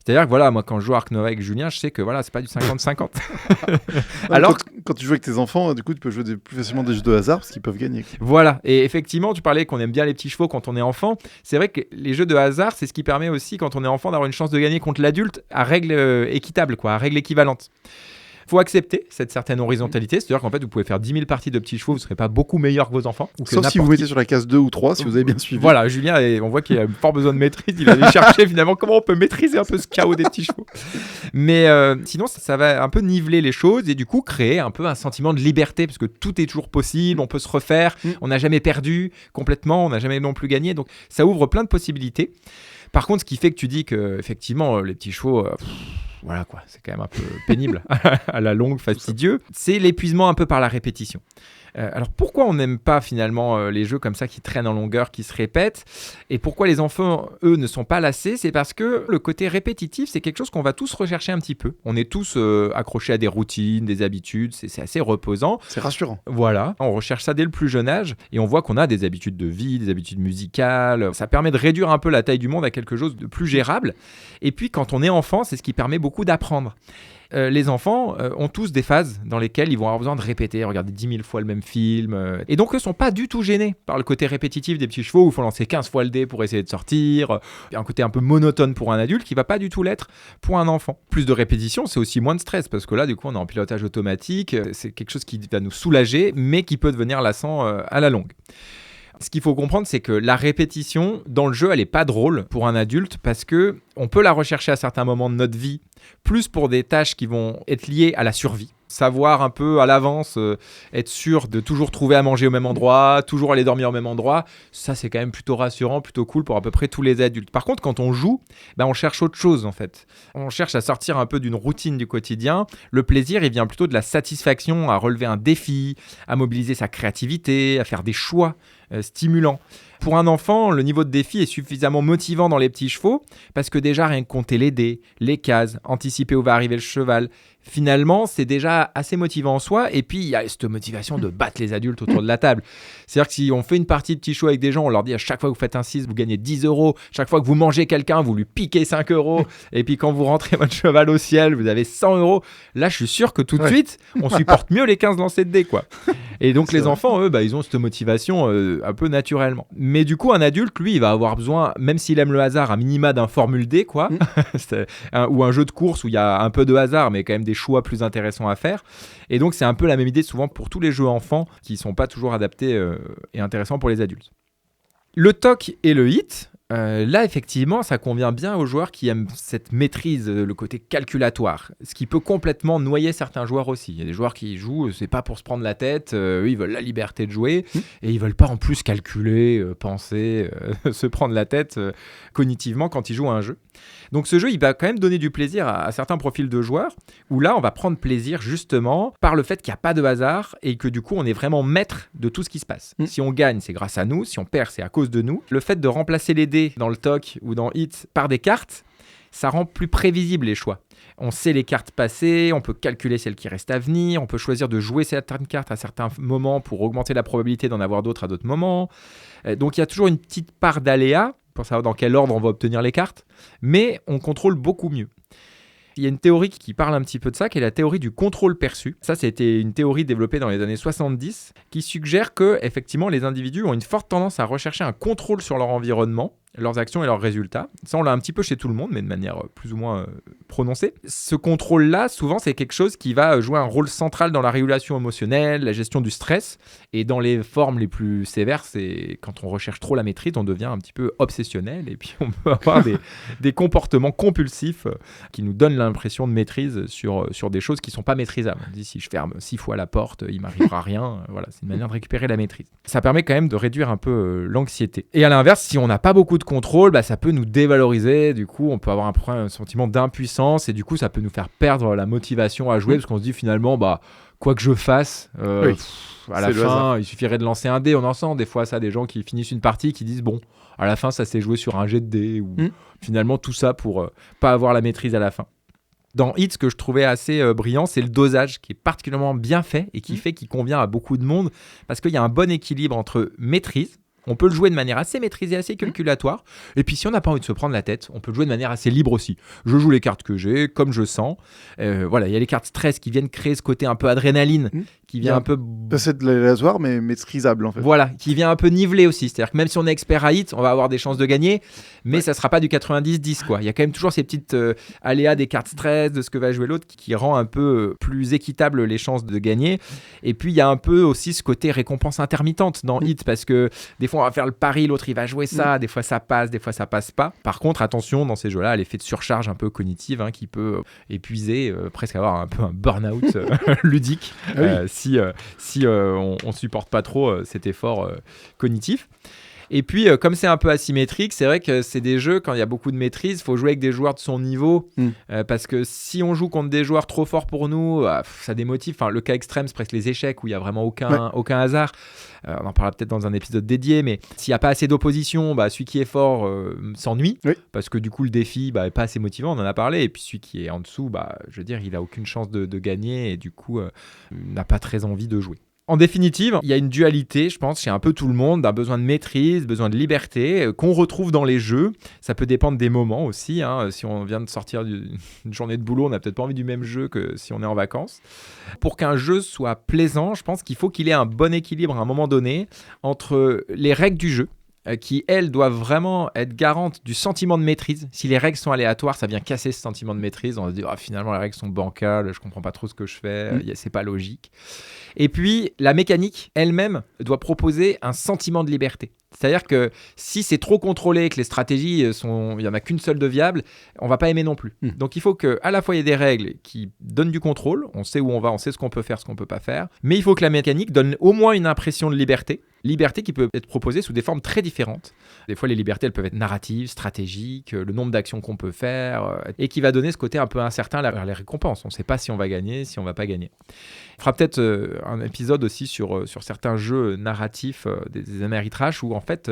C'est-à-dire que voilà, moi quand je joue à Ark Nova avec Julien, je sais que voilà, c'est pas du 50-50. Alors quand tu joues avec tes enfants, du coup, tu peux jouer plus facilement des jeux de hasard parce qu'ils peuvent gagner. Voilà, et effectivement, tu parlais qu'on aime bien les petits chevaux quand on est enfant. C'est vrai que les jeux de hasard, c'est ce qui permet aussi quand on est enfant d'avoir une chance de gagner contre l'adulte à règle équitable, à règle équivalente. Il faut accepter cette certaine horizontalité, c'est-à-dire qu'en fait, vous pouvez faire 10 000 parties de petits chevaux, vous ne serez pas beaucoup meilleur que vos enfants. Sauf si vous mettez sur la case 2 ou 3, si vous avez bien suivi. Voilà, Julien, on voit qu'il a fort besoin de maîtrise, il va aller chercher finalement comment on peut maîtriser un peu ce chaos des petits chevaux. Mais sinon, ça va un peu niveler les choses et du coup créer un peu un sentiment de liberté, parce que tout est toujours possible, on peut se refaire, on n'a jamais perdu complètement, on n'a jamais non plus gagné, donc ça ouvre plein de possibilités. Par contre, ce qui fait que tu dis que effectivement les petits chevaux... voilà quoi, c'est quand même un peu pénible, à la longue, fastidieux. C'est l'épuisement un peu par la répétition. Alors pourquoi on n'aime pas finalement les jeux comme ça qui traînent en longueur, qui se répètent, et pourquoi les enfants, eux, ne sont pas lassés? C'est parce que le côté répétitif, c'est quelque chose qu'on va tous rechercher un petit peu. On est tous accrochés à des routines, des habitudes, c'est assez reposant. C'est rassurant. Voilà, on recherche ça dès le plus jeune âge, et on voit qu'on a des habitudes de vie, des habitudes musicales. Ça permet de réduire un peu la taille du monde à quelque chose de plus gérable. Et puis quand on est enfant, c'est ce qui permet beaucoup d'apprendre. Les enfants ont tous des phases dans lesquelles ils vont avoir besoin de répéter, regarder 10 000 fois le même film. Et donc, eux ne sont pas du tout gênés par le côté répétitif des petits chevaux où il faut lancer 15 fois le dé pour essayer de sortir. Il y a un côté un peu monotone pour un adulte qui ne va pas du tout l'être pour un enfant. Plus de répétition, c'est aussi moins de stress parce que là, du coup, on est en pilotage automatique. C'est quelque chose qui va nous soulager, mais qui peut devenir lassant à la longue. Ce qu'il faut comprendre, c'est que la répétition, dans le jeu, elle n'est pas drôle pour un adulte parce qu'on peut la rechercher à certains moments de notre vie, plus pour des tâches qui vont être liées à la survie. Savoir un peu à l'avance, être sûr de toujours trouver à manger au même endroit, toujours aller dormir au même endroit, ça c'est quand même plutôt rassurant, plutôt cool pour à peu près tous les adultes. Par contre, quand on joue, on cherche autre chose en fait. On cherche à sortir un peu d'une routine du quotidien. Le plaisir, il vient plutôt de la satisfaction à relever un défi, à mobiliser sa créativité, à faire des choix stimulants. Pour un enfant, le niveau de défi est suffisamment motivant dans les petits chevaux parce que déjà rien que compter les dés, les cases, anticiper où va arriver le cheval, finalement c'est déjà assez motivant en soi. Et puis il y a cette motivation de battre les adultes autour de la table. C'est-à-dire que si on fait une partie de petits chevaux avec des gens, on leur dit à chaque fois que vous faites un 6, vous gagnez 10 €. Chaque fois que vous mangez quelqu'un, vous lui piquez 5 €. Et puis quand vous rentrez votre cheval au ciel, vous avez 100 €. Là, je suis sûr que tout de suite, on supporte mieux les 15 lancers de dés, quoi. Et donc les enfants, eux, ils ont cette motivation un peu naturellement. Mais du coup, un adulte, lui, il va avoir besoin, même s'il aime le hasard, un minima d'un formule D, quoi. Ou un jeu de course où il y a un peu de hasard, mais quand même des choix plus intéressants à faire. Et donc, c'est un peu la même idée souvent pour tous les jeux enfants qui ne sont pas toujours adaptés et intéressants pour les adultes. Le TOC et le HIT, là, effectivement, ça convient bien aux joueurs qui aiment cette maîtrise, le côté calculatoire, ce qui peut complètement noyer certains joueurs aussi. Il y a des joueurs qui jouent, c'est pas pour se prendre la tête, eux, ils veulent la liberté de jouer et ils veulent pas en plus calculer, penser, se prendre la tête cognitivement quand ils jouent à un jeu. Donc ce jeu, il va quand même donner du plaisir à certains profils de joueurs, où là, on va prendre plaisir justement par le fait qu'il n'y a pas de hasard et que du coup, on est vraiment maître de tout ce qui se passe. Si on gagne, c'est grâce à nous. Si on perd, c'est à cause de nous. Le fait de remplacer les dés dans le TOC ou dans HIT par des cartes, ça rend plus prévisible les choix. On sait les cartes passées, on peut calculer celles qui restent à venir, on peut choisir de jouer certaines cartes à certains moments pour augmenter la probabilité d'en avoir d'autres à d'autres moments. Donc il y a toujours une petite part d'aléa pour savoir dans quel ordre on va obtenir les cartes, mais on contrôle beaucoup mieux. Il y a une théorie qui parle un petit peu de ça, qui est la théorie du contrôle perçu. Ça, c'était une théorie développée dans les années 70, qui suggère que, effectivement, les individus ont une forte tendance à rechercher un contrôle sur leur environnement, leurs actions et leurs résultats. Ça, on l'a un petit peu chez tout le monde, mais de manière plus ou moins prononcée. Ce contrôle-là, souvent, c'est quelque chose qui va jouer un rôle central dans la régulation émotionnelle, la gestion du stress. Et dans les formes les plus sévères, c'est quand on recherche trop la maîtrise, on devient un petit peu obsessionnel. Et puis, on peut avoir des comportements compulsifs qui nous donnent l'impression de maîtrise sur des choses qui ne sont pas maîtrisables. On dit, si je ferme 6 fois la porte, il ne m'arrivera rien. Voilà, c'est une manière de récupérer la maîtrise. Ça permet quand même de réduire un peu l'anxiété. Et à l'inverse, si on n'a pas beaucoup de contrôle, ça peut nous dévaloriser. Du coup, on peut avoir un sentiment d'impuissance et du coup, ça peut nous faire perdre la motivation à jouer parce qu'on se dit finalement, quoi que je fasse, à la fin, il suffirait de lancer un dé. On en sent des fois ça, des gens qui finissent une partie qui disent bon, à la fin, ça s'est joué sur un jet de dé ou finalement tout ça pour pas avoir la maîtrise à la fin. Dans HIT, ce que je trouvais assez brillant, c'est le dosage qui est particulièrement bien fait et qui convient à beaucoup de monde parce qu'il y a un bon équilibre entre maîtrise. On peut le jouer de manière assez maîtrisée, assez calculatoire. Et puis, si on n'a pas envie de se prendre la tête, on peut le jouer de manière assez libre aussi. Je joue les cartes que j'ai, comme je sens. Voilà, il y a les cartes stress qui viennent créer ce côté un peu adrénaline, qui vient un peu... C'est de l'aléatoire, mais maîtrisable, en fait. Voilà, qui vient un peu niveler aussi. C'est-à-dire que même si on est expert à HIT, on va avoir des chances de gagner, mais ça ne sera pas du 90-10, quoi. Il y a quand même toujours ces petites aléas des cartes stress, de ce que va jouer l'autre, qui rend un peu plus équitable les chances de gagner. Et puis, il y a un peu aussi ce côté récompense intermittente dans HIT, parce que des fois, on va faire le pari, l'autre il va jouer ça, des fois ça passe, des fois ça passe pas. Par contre, attention dans ces jeux-là à l'effet de surcharge un peu cognitive qui peut épuiser, presque avoir un peu un burn-out ludique si on supporte pas trop cet effort cognitif. Et puis, comme c'est un peu asymétrique, c'est vrai que c'est des jeux, quand il y a beaucoup de maîtrise, il faut jouer avec des joueurs de son niveau. Parce que si on joue contre des joueurs trop forts pour nous, ça démotive. Enfin, le cas extrême, c'est presque les échecs où il n'y a vraiment aucun hasard. On en parlera peut-être dans un épisode dédié, mais s'il n'y a pas assez d'opposition, celui qui est fort s'ennuie. Parce que du coup, le défi n'est pas assez motivant, on en a parlé. Et puis celui qui est en dessous, je veux dire, il n'a aucune chance de gagner et du coup, n'a pas très envie de jouer. En définitive, il y a une dualité, je pense, chez un peu tout le monde, d'un besoin de maîtrise, besoin de liberté, qu'on retrouve dans les jeux. Ça peut dépendre des moments aussi. Si on vient de sortir d'une journée de boulot, on n'a peut-être pas envie du même jeu que si on est en vacances. Pour qu'un jeu soit plaisant, je pense qu'il faut qu'il ait un bon équilibre à un moment donné entre les règles du jeu, qui, elles, doivent vraiment être garantes du sentiment de maîtrise. Si les règles sont aléatoires, ça vient casser ce sentiment de maîtrise. On va se dire, finalement, les règles sont bancales, je comprends pas trop ce que je fais, c'est pas logique. Et puis, la mécanique elle-même doit proposer un sentiment de liberté. C'est-à-dire que si c'est trop contrôlé, que les stratégies il n'y en a qu'une seule de viable, on va pas aimer non plus. Donc il faut qu'à la fois il y ait des règles qui donnent du contrôle, on sait où on va, on sait ce qu'on peut faire, ce qu'on peut pas faire, mais il faut que la mécanique donne au moins une impression de liberté. Liberté qui peut être proposée sous des formes très différentes. Des fois, les libertés, elles peuvent être narratives, stratégiques, le nombre d'actions qu'on peut faire, et qui va donner ce côté un peu incertain vers les récompenses. On ne sait pas si on va gagner, si on ne va pas gagner. On fera peut-être un épisode aussi sur certains jeux narratifs des Ameritrash où en fait,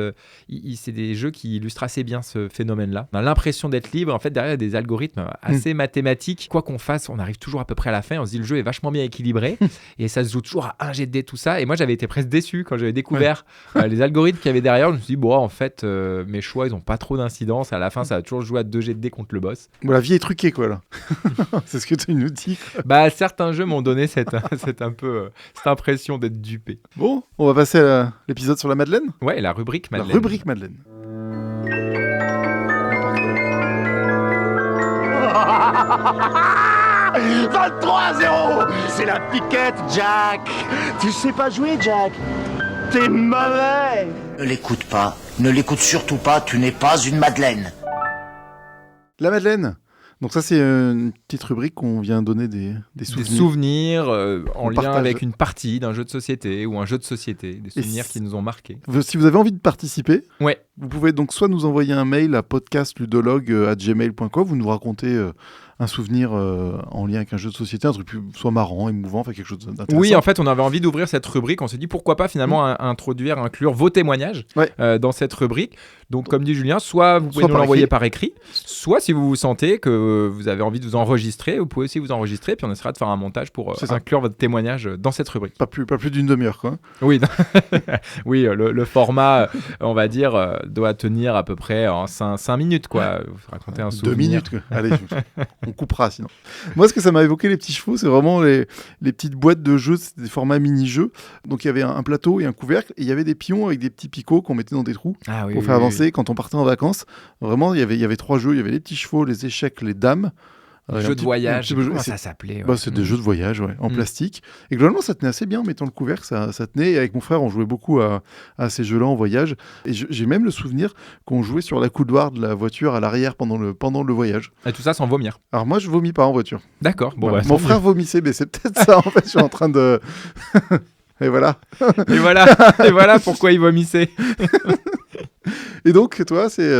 c'est des jeux qui illustrent assez bien ce phénomène-là. On a l'impression d'être libre. En fait, derrière, il y a des algorithmes assez mathématiques. Quoi qu'on fasse, on arrive toujours à peu près à la fin. On se dit le jeu est vachement bien équilibré et ça se joue toujours à 1 jet de dés, tout ça. Et moi, j'avais été presque déçu quand j'avais découvert les algorithmes qu'il y avait derrière. Je me suis dit, bon, en fait, mes choix, ils n'ont pas trop d'incidence. À la fin, ça va toujours jouer à 2 jets de dés contre le boss. Bon, la vie est truquée, quoi, là. C'est ce que tu nous dis. Bah, certains jeux m'ont donné cette impression d'être dupé. Bon, on va passer à l'épisode sur la Madeleine. Ouais, la rubrique Madeleine. La rubrique Madeleine. 23-0. C'est la piquette, Jack. Tu sais pas jouer, Jack. T'es mauvais. Ne l'écoute pas. Ne l'écoute surtout pas. Tu n'es pas une Madeleine. La Madeleine. Donc ça, c'est une petite rubrique qu'on vient donner des souvenirs. Des souvenirs en lien partage. avec une partie d'un jeu de société ou un jeu de société. Des souvenirs qui nous ont marqués. Si vous avez envie de participer, ouais. Vous pouvez donc soit nous envoyer un mail à podcastludologue@gmail.com, vous nous racontez un souvenir en lien avec un jeu de société, un truc soit marrant, émouvant, enfin quelque chose d'intéressant. Oui, en fait, on avait envie d'ouvrir cette rubrique. On s'est dit pourquoi pas finalement inclure vos témoignages dans cette rubrique. Donc, comme dit Julien, soit vous pouvez nous l'envoyer par écrit, soit si vous sentez que vous avez envie de vous enregistrer, vous pouvez aussi vous enregistrer, puis on essaiera de faire un montage pour inclure votre témoignage dans cette rubrique. Pas plus d'une demi-heure, quoi. Oui, oui, le format, on va dire, doit tenir à peu près en 5 minutes, quoi. Vous racontez un souvenir. 2 minutes, quoi. Allez, on coupera sinon. Moi, ce que ça m'a évoqué, les petits chevaux, c'est vraiment les petites boîtes de jeux, c'était des formats mini-jeux. Donc, il y avait un plateau et un couvercle, et il y avait des pions avec des petits picots qu'on mettait dans des trous pour faire avancer. Quand on partait en vacances, vraiment, il y avait 3 jeux. Il y avait les petits chevaux, les échecs, les dames. Jeux de voyage, comment ça s'appelait c'est des jeux de voyage, en plastique. Et globalement, ça tenait assez bien en mettant le couvercle, ça tenait. Et avec mon frère, on jouait beaucoup à ces jeux-là en voyage. Et j'ai même le souvenir qu'on jouait sur la coudoir de la voiture à l'arrière pendant le voyage. Et tout ça sans vomir. Alors moi, je vomis pas en voiture. D'accord. Bon, voilà. Mon frère vomissait, mais c'est peut-être ça, en fait. Je suis en train de... Et voilà. Et voilà pourquoi il vomissait. Et donc, toi, c'est...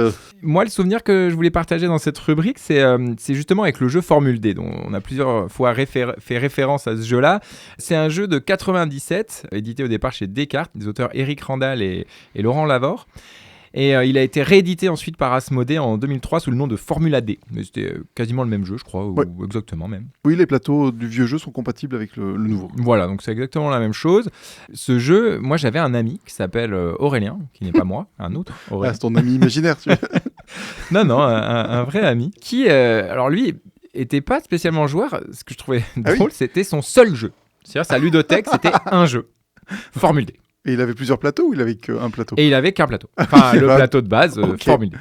Moi, le souvenir que je voulais partager dans cette rubrique, c'est justement avec le jeu Formule D, dont on a plusieurs fois fait référence à ce jeu-là. C'est un jeu de 97, édité au départ chez Descartes, des auteurs Éric Randall et Laurent Lavore. Et il a été réédité ensuite par Asmodée en 2003 sous le nom de Formula D. Mais c'était quasiment le même jeu, je crois, ou exactement même. Oui, les plateaux du vieux jeu sont compatibles avec le nouveau. Voilà, donc c'est exactement la même chose. Ce jeu, moi j'avais un ami qui s'appelle Aurélien, qui n'est pas moi, un autre. Aurélien. Ah, c'est ton ami imaginaire, tu vois. Non, un vrai ami, qui, alors lui, était pas spécialement joueur. Ce que je trouvais drôle, c'était son seul jeu. C'est-à-dire sa ludothèque, c'était un jeu, Formule D. Et il avait plusieurs plateaux ou il avait qu'un plateau ? Et il avait qu'un plateau. Enfin, le plateau de base, Formule 2.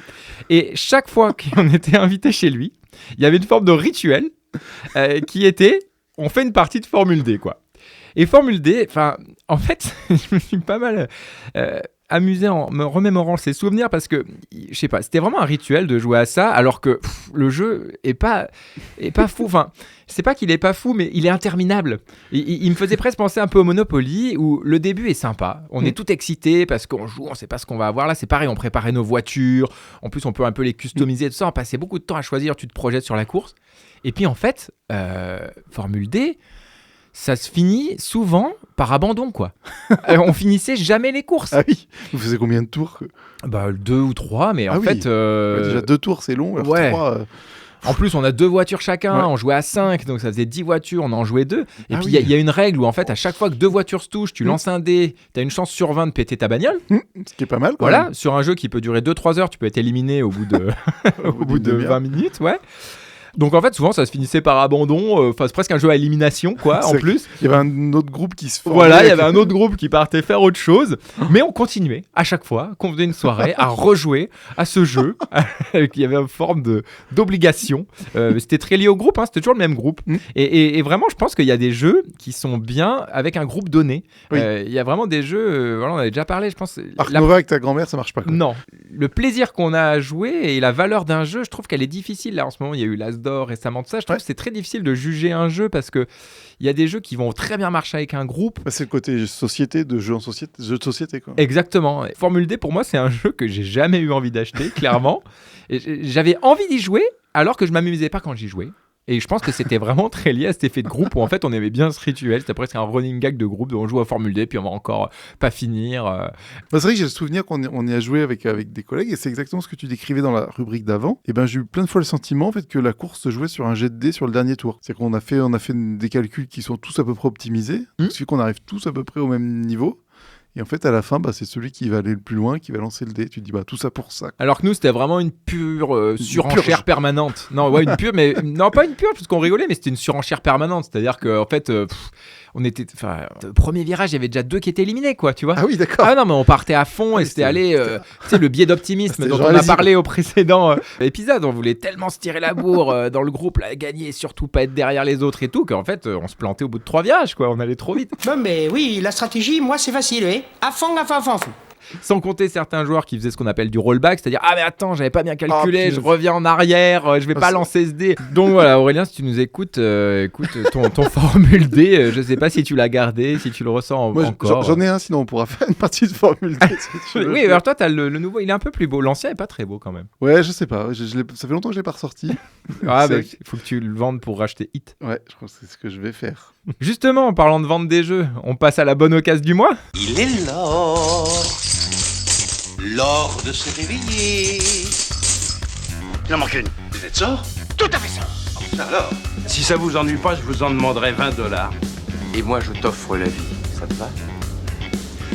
Et chaque fois qu'on était invité chez lui, il y avait une forme de rituel qui était on fait une partie de Formule D, quoi. Et Formule D, en fait, je me suis pas mal amusé en me remémorant ses souvenirs parce que, je sais pas, c'était vraiment un rituel de jouer à ça alors que le jeu est pas fou. Enfin, c'est pas qu'il est pas fou, mais il est interminable. Il me faisait presque penser un peu au Monopoly où le début est sympa. On est tout excité parce qu'on joue, on sait pas ce qu'on va avoir. Là, c'est pareil, on préparait nos voitures. En plus, on peut un peu les customiser, tout ça. On passait beaucoup de temps à choisir, tu te projettes sur la course. Et puis, en fait, Formule D, ça se finit souvent par abandon, quoi. On finissait jamais les courses. Ah oui. Vous faisiez combien de tours ? 2 ou 3, mais en fait... déjà 2 tours, c'est long. Alors 3... En plus, on a 2 voitures chacun, on jouait à 5, donc ça faisait 10 voitures, on en jouait 2. Et puis, il y a une règle où, en fait, à chaque fois que 2 voitures se touchent, tu lances un dé, tu as une chance sur 20 de péter ta bagnole. Ce qui est pas mal, quoi. Voilà, sur un jeu qui peut durer 2-3 heures, tu peux être éliminé au bout de, au bout de 20 minutes, ouais. Donc en fait, souvent, ça se finissait par abandon. C'est presque un jeu à élimination, quoi, en plus. Il y avait un autre groupe qui se formait. Voilà, il y avait un autre groupe qui partait faire autre chose. Mais on continuait, à chaque fois qu'on faisait une soirée, à rejouer à ce jeu. Il y avait une forme d'obligation. C'était très lié au groupe, c'était toujours le même groupe. Et vraiment, je pense qu'il y a des jeux qui sont bien avec un groupe donné. Il y a vraiment des jeux, on avait déjà parlé, je pense. Ark Nova avec ta grand-mère, ça marche pas, quoi. Non. Le plaisir qu'on a à jouer et la valeur d'un jeu, je trouve qu'elle est difficile. Là, en ce moment, il y a eu Last d'Or récemment, tout ça. Je trouve que c'est très difficile de juger un jeu parce que il y a des jeux qui vont très bien marcher avec un groupe. C'est le côté société, de jeu de société, quoi. Exactement. Formule D, pour moi, c'est un jeu que j'ai jamais eu envie d'acheter, clairement. Et j'avais envie d'y jouer alors que je m'amusais pas quand j'y jouais. Et je pense que c'était vraiment très lié à cet effet de groupe où en fait on aimait bien ce rituel. C'était presque un running gag de groupe où on joue à Formule D puis on va encore pas finir. C'est vrai que j'ai le souvenir qu'on y a joué avec des collègues et c'est exactement ce que tu décrivais dans la rubrique d'avant. Et ben j'ai eu plein de fois le sentiment en fait que la course se jouait sur un jet de dés sur le dernier tour. C'est qu'on a fait des calculs qui sont tous à peu près optimisés. Donc, ce fait qu'on arrive tous à peu près au même niveau. Et en fait, à la fin, c'est celui qui va aller le plus loin, qui va lancer le dé. Tu te dis, tout ça pour ça. Alors que nous, c'était vraiment une pure surenchère permanente. Non, ouais, une pure, mais non, pas une pure, parce qu'on rigolait, mais c'était une surenchère permanente. C'est-à-dire qu'en fait, on était, le premier virage, il y avait déjà 2 qui étaient éliminés, quoi, tu vois. Ah oui, d'accord. Ah non, mais on partait à fond et c'était allé, tu sais, le biais d'optimisme dont on a parlé au précédent épisode. On voulait tellement se tirer la bourre dans le groupe, là, gagner, surtout pas être derrière les autres et tout, qu'en fait, on se plantait au bout de 3 virages, quoi. On allait trop vite. Non, mais oui, la stratégie, moi, c'est facile, oui. À fond. Sans compter certains joueurs qui faisaient ce qu'on appelle du rollback, c'est-à-dire mais attends, j'avais pas bien calculé, je reviens en arrière, je vais pas lancer ce dé. Donc voilà, Aurélien, si tu nous écoutes, écoute ton Formule D, je sais pas si tu l'as gardé, si tu le ressens encore. J'en ai un, sinon on pourra faire une partie de Formule D. Si tu veux. Oui, alors toi t'as le nouveau, il est un peu plus beau, l'ancien est pas très beau quand même. Ouais, je sais pas, ça fait longtemps que je l'ai pas ressorti. Il faut que tu le vendes pour racheter Hit. Ouais, je crois que c'est ce que je vais faire. Justement, en parlant de vendre des jeux, on passe à la bonne occasion du mois. Il est l'heure de se réveiller. Il en manque une. Vous êtes sûr? Tout à fait sûr. Alors, si ça vous ennuie pas, je vous en demanderai $20. Et moi, je t'offre la vie. Ça te va?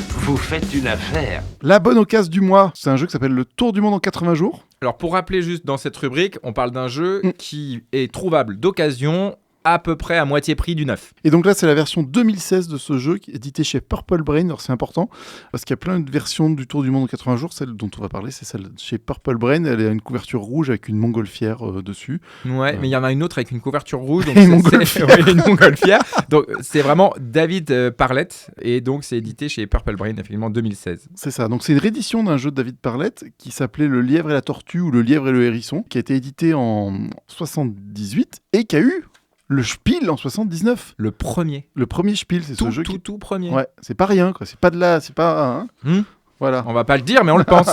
Vous faites une affaire. La bonne occasion du mois, c'est un jeu qui s'appelle Le Tour du Monde en 80 jours. Alors, pour rappeler juste dans cette rubrique, on parle d'un jeu qui est trouvable d'occasion à peu près à moitié prix du neuf. Et donc là, c'est la version 2016 de ce jeu qui est édité chez Purple Brain. Alors c'est important parce qu'il y a plein de versions du Tour du Monde en 80 jours. Celle dont on va parler, c'est celle chez Purple Brain. Elle a une couverture rouge avec une montgolfière dessus. Ouais, mais il y en a une autre avec une couverture rouge. Donc une montgolfière. Donc c'est vraiment David Parlett et donc c'est édité chez Purple Brain, effectivement, 2016. C'est ça. Donc c'est une réédition d'un jeu de David Parlett qui s'appelait Le Lièvre et la Tortue ou Le Lièvre et le Hérisson, qui a été édité en 78 et qui a eu le Spiel en 79. Le premier Spiel, c'est ce jeu tout premier. Ouais, c'est pas rien, quoi. C'est pas de là, c'est pas. Voilà. On va pas le dire, mais on le pense.